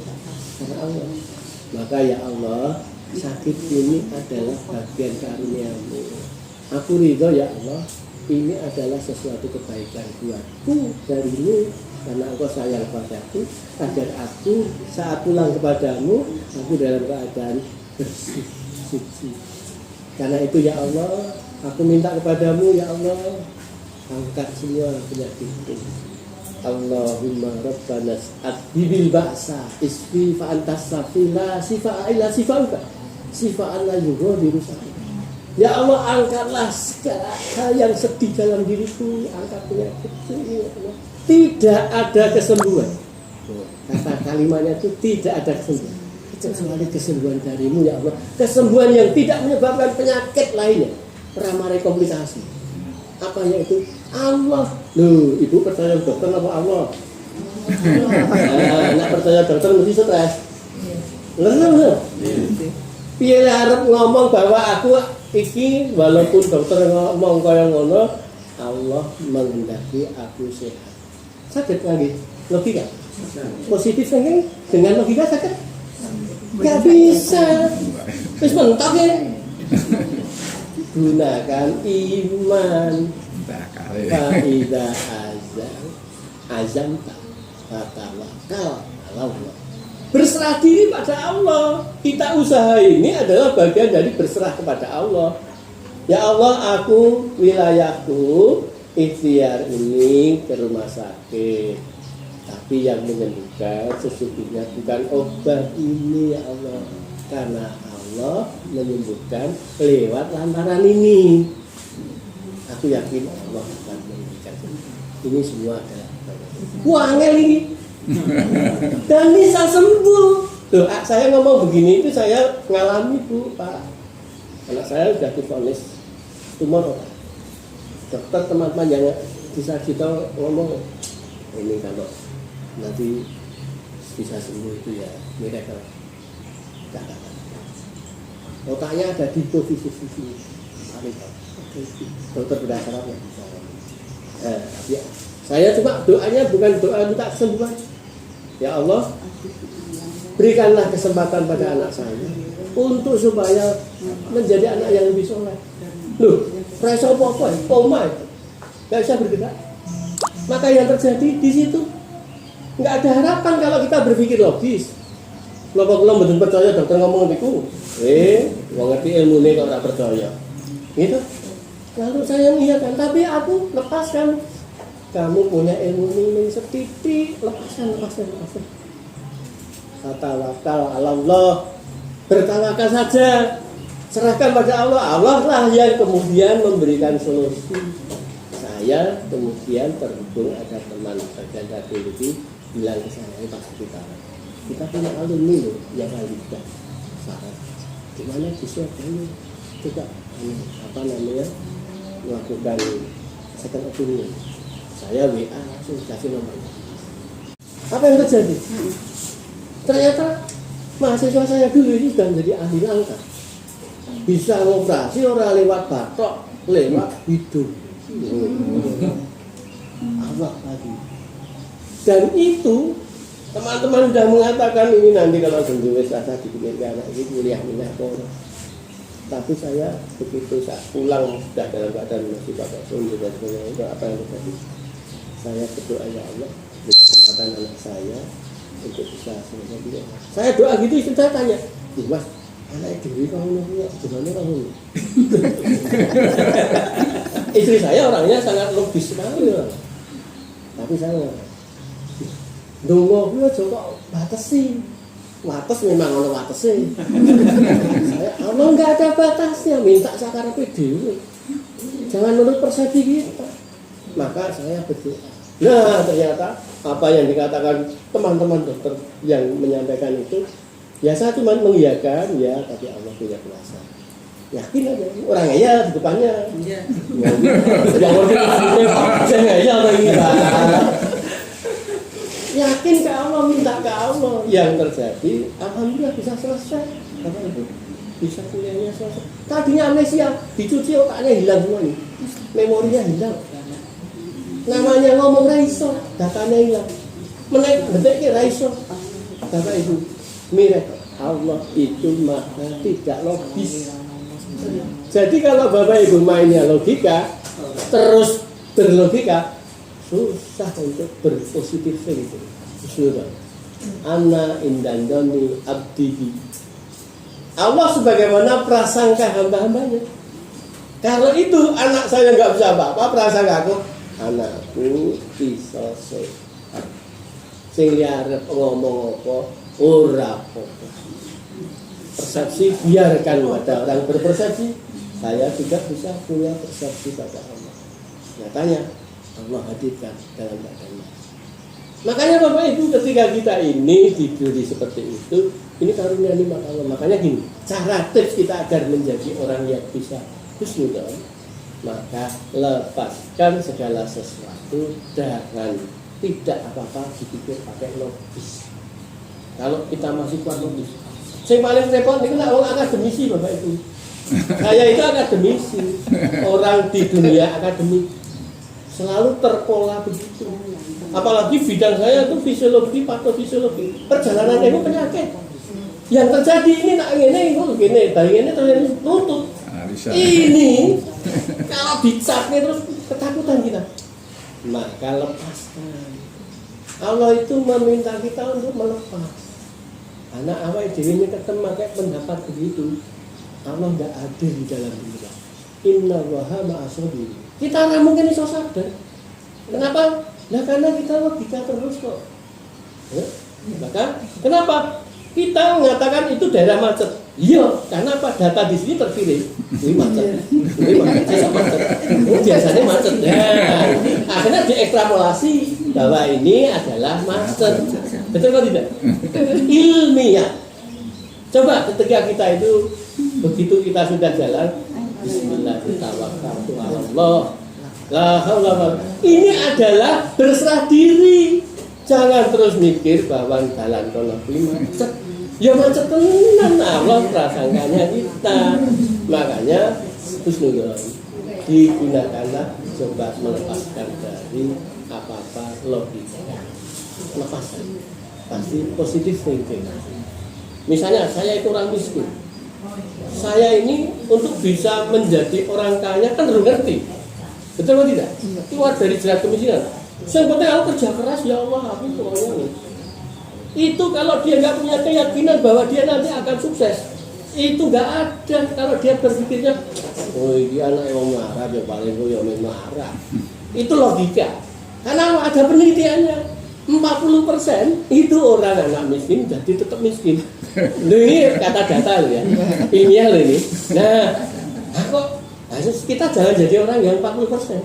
karena Allah. Maka ya Allah, sakit ini adalah bagian karunia-Mu. Aku ridho ya Allah, ini adalah sesuatu kebaikan buatku darimu, karena Engkau sayang padaku, agar aku saat pulang kepadamu, aku dalam keadaan bersih, suci. Karena itu ya Allah, aku minta kepadamu ya Allah, angkat semua penyakitku. Allahumma rabbana adhibil ba'sa isfi fa antas safila sifa ila sifauka sifa la yughadiru sakit. Ya Allah, angkatlah segala hal yang sedih dalam diriku, angkat penyakitku ini ya Allah. Tidak ada kesembuhan. Kata kalimatnya itu tidak ada kesembuhan kecuali kesembuhan darimu ya Allah. Kesembuhan yang tidak menyebabkan penyakit lainnya, ramai komplikasi. Apa yang itu? Allah. Loh, ibu percaya dokter apa Allah? Nak percaya dokter mesti stres. Loh. Piye arep ngomong bahwa aku iki walaupun dokter ngomong kaya ngono, Allah menghendaki aku sehat. Sakit lagi. Logika. Positif thinking dengan logika sakit? Gak bisa. Wis mentok ya. Gunakan iman. Faida azam tawakkal ala Allah. Berserah diri pada Allah. Kita usaha ini adalah bagian dari berserah kepada Allah. Ya Allah, aku wilayahku ikhtiar ini ke rumah sakit, tapi yang menyembuhkan sesungguhnya bukan obat ini ya Allah, karena Allah menyembuhkan lewat lantaran ini. Aku yakin Allah akan memberikan ini semua adalah wangel ini dan bisa sembuh. Tuh, saya ngomong begini itu saya ngalami Bu, Pak. Anak saya sudah divonis tumor otak. Dokter teman-teman yang bisa kita ngomong ini kalau nanti bisa sembuh itu ya miracle. Otaknya ada di posisi sini. Dokter berdasarkan yang bisa. Ya. Saya cuma doanya bukan doa minta kesembuhan. Ya Allah, berikanlah kesempatan pada anak saya untuk supaya menjadi anak yang lebih soleh. Loh, rasa apa-apa, koma, nggak bisa bergerak. Maka yang terjadi di situ nggak ada harapan kalau kita berpikir logis. Kalau belum percaya dokter ngomong itu, nggak ngerti ilmu ini kalau nggak percaya. Gitu. Lalu saya mengiyakan, tapi aku lepaskan. Kamu punya ilmu ini setitik, lepaskan. Tawakal ala Allah, bertawakal saja, serahkan pada Allah. Allah lah yang kemudian memberikan solusi. Saya kemudian terhubung ada teman bagian radiologi bilang ke saya, Pak kita punya alumni loh yang juga saran. Gimana disuapnya? Coba melakukan second opinion. Saya WA langsung kasih nomor. Apa yang terjadi? Ternyata mahasiswa saya dulu ini sudah menjadi ahli langka. Bisa ngoperasi orang lewat batok, lewat hidung. Allah lagi. Dan itu teman-teman sudah mengatakan ini nanti kalau sembuh saya dipikirkan anak ini kuliah minat kono. Tapi saya begitu saat pulang sudah dalam keadaan masih pakai suntik dan sebagainya, apa yang terjadi? Saya berdoa ya Allah, beri kesempatan anak saya untuk bisa selesai dia. Saya doa gitu, istri saya tanya, Mas, anak dewi kamu nih, gimana kamu? Istri saya orangnya sangat logis sekali, tapi saya dongo, coba batasi. Batas memang ada batasnya. Saya Allah nggak ada batasnya, minta sakar dulu. Jangan menurut persepsi kita. Maka saya berdoa. Nah ternyata apa yang dikatakan teman-teman dokter yang menyampaikan itu, ya saya cuma mengiyakan ya, tapi Allah punya kuasa. Yakin aja, orang ya di depannya. Jangan saya ya lagi. Yakin ke Allah, minta ke Allah. Yang terjadi, alhamdulillah bisa selesai. Apa itu? Bisa kuliahnya selesai. Tadinya amnesia, dicuci otaknya hilang semua nih. Memorinya hilang. Namanya ngomong raiso, datanya hilang. Menaik detiknya raiso. Kata ibu, miracle. Allah itu maha tidak logis. Jadi kalau Bapak Ibu mainnya logika, terus berlogika, susah untuk berpositif thinking. Sudah. Ana indandoni abdihi. Allah sebagaimana prasangka hamba-hambanya. Kalau itu anak saya nggak bisa apa-apa, prasangka aku, anakku bisa sehat. Sing liarep ngomong apa, ora apa-apa. Persepsi biarkan pada orang berpersepsi. Saya juga bisa punya persepsi pada Allah. Nyatanya Allah hadirkan dalam keadaan. Makanya Bapak Ibu ketika kita ini diberi seperti itu, ini karunia nikmat Allah. Makanya gini, cara tips kita agar menjadi orang yang bisa husnuzon, maka lepaskan segala sesuatu dengan tidak apa-apa dipikir pakai logis. Kalau kita masih kuat logis, yang paling repot itu orang akademisi Bapak Ibu. Saya itu akademisi, orang di dunia akademik selalu terpola begitu. Apalagi bidang saya itu fisiologi, patofisiologi, perjalanan itu penyakit. Yang terjadi ini nak ini dari ini terjadi lutut. Ini kalau dicapnya terus ketakutan kita. Maka lepaskan. Allah itu meminta kita untuk melepas. Anak awal dirinya ketemu pakai pendapat begitu. Allah tidak ada di dalam diri. Inna waha ma'asodi. Kita orang mungkin iso sadar. Kenapa? Nah karena kita logika terus kok. Maka kenapa? Kita mengatakan itu daerah macet. Iya, karena apa? Data di sini terpilih. Ini macet. Ini macet. Saya macet. Oh, biasanya macet. Nah, akhirnya diekstrapolasi bahwa ini adalah macet. Betul atau tidak? Ilmiah. Coba ketika kita itu begitu kita sudah jalan, Bismillahirrahmanirrahim. La haula wala. Ini adalah berserah diri. Jangan terus mikir bahwa jalan kono macet. Ya macet tenan Allah prasangkanya kita. Makanya husnuzon digunakanlah coba melepaskan dari apa-apa logika. Lepaskan. Pasti positif thinking. Misalnya saya itu orang miskin. Saya ini untuk bisa menjadi orang kaya kan harus ngerti. Betul atau tidak? Keluar dari jerat kemiskinan. Yang penting aku kerja keras, ya Allah, aku pokoknya nih. Itu kalau dia nggak punya keyakinan bahwa dia nanti akan sukses, itu nggak ada. Kalau dia berpikirnya, oh ini anak yang marah, ya paling gue yang marah. Itu logika. Karena ada penelitiannya. 40% itu orang anak miskin jadi tetap miskin. Ini kata data ya, ilmiah loh ini. Nah, kita jangan jadi orang yang 40%.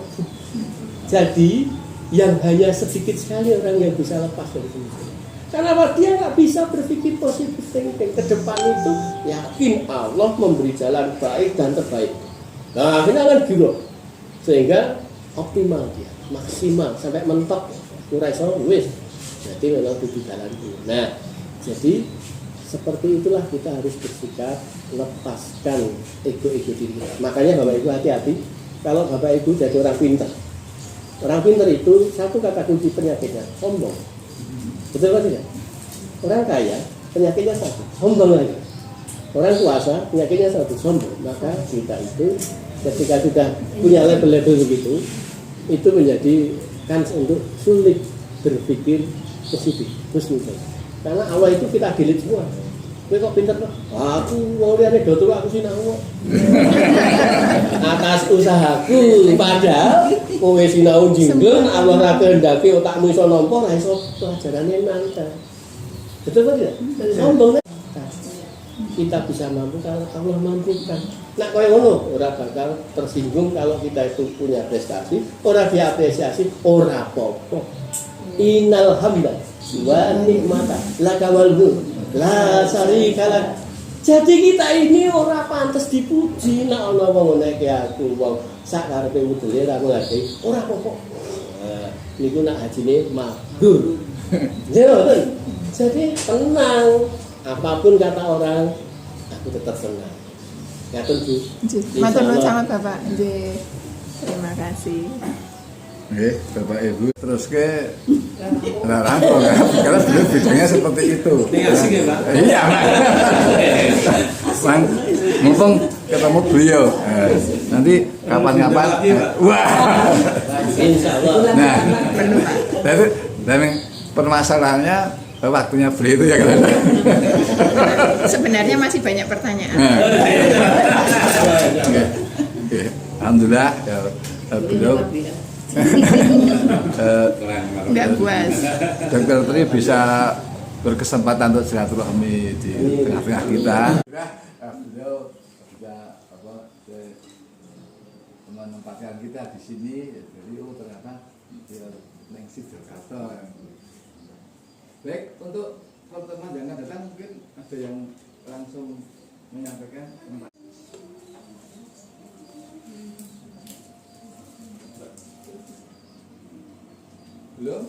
Jadi yang hanya sedikit sekali orang yang bisa lepas dari itu. Karena dia nggak bisa berpikir positif thinking ke depan itu, yakin Allah memberi jalan baik dan terbaik. Nah, akhirnya kan gitu, sehingga optimal dia, maksimal sampai mentok. Wis, jadi memang tujuh jalan itu. Nah, jadi seperti itulah kita harus bersikap lepaskan ego-ego diri. Makanya Bapak Ibu hati-hati kalau Bapak Ibu jadi orang pintar. Orang pintar itu satu kata kunci penyakitnya sombong. Betul atau tidak? Orang kaya penyakitnya satu, sombong lagi. Orang kuasa penyakitnya satu, sombong. Maka kita itu ketika sudah punya label-label begitu, itu menjadi kans untuk sulit berpikir positif, husnuzon. Karena awal itu kita delete semua. Kowe kok pinter kok? Aku mau lihat do aku sinau. Atas usahaku, padahal kowe sinau jinggon, Allah ra kehendaki otakmu iso nampa, ra iso pelajarane mantap. Betul tidak? Sombong. Kita bisa mampu kalau Allah mampukan. Nah, kaya ngono, ora bakal tersinggung kalau kita itu punya prestasi, ora diapresiasi, ora apa-apa. Innal hamda wa ni'mata laka wal mulk la syarika lak. Jadi kita ini ora pantes dipuji, nek ana wong ngene aku wong sak karepe mudele ra nglahi, ora apa-apa. Niku nak hajine mabrur. Jadi tenang, apapun kata orang, aku tetap tenang. Ngatur Bu. Matur nuwun sangat Bapak. Nggih. Terima kasih. Oke, Bapak Ibu terus ke Rangko kan, karena beliau bidangnya seperti itu. Iya, Bang. Mumpung ketemu beliau, nanti kapan-kapan, wah. Insya Allah. Nah, dan permasalahannya waktunya beliau itu ya kan. Sebenarnya masih banyak pertanyaan. Oke. Alhamdulillah ya, beliau Nggak puas. Dokter Tri bisa berkesempatan untuk silaturahmi di tengah-tengah kita. Beliau bisa menempatkan kita di sini. Jadi ternyata dia lengsi Jakarta. Baik, untuk pertemuan yang akan datang mungkin ada yang langsung menyampaikan. Belum?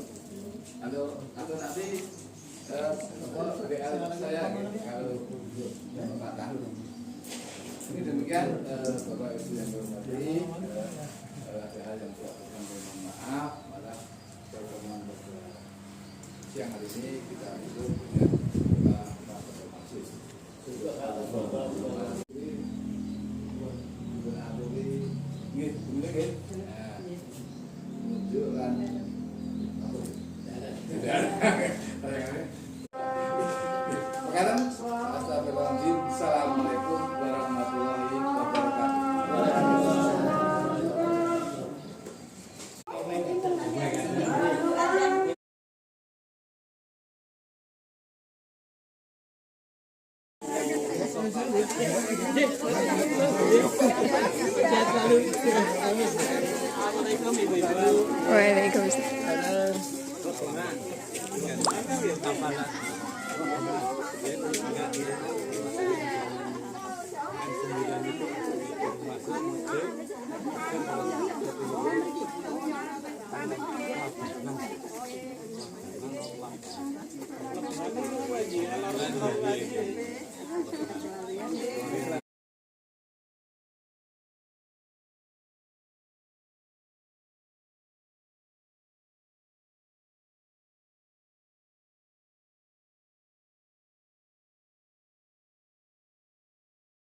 Atau nanti WA saya kalau Pak tahu. Ini demikian Bapak Ibu yang berhormati, ada hal yang tidak mohon maaf, malah pertemuan siang hari ini kita itu dengan Pak Masih. Assalamualaikum warahmatullahi wabarakatuh. Waalaikumsalam.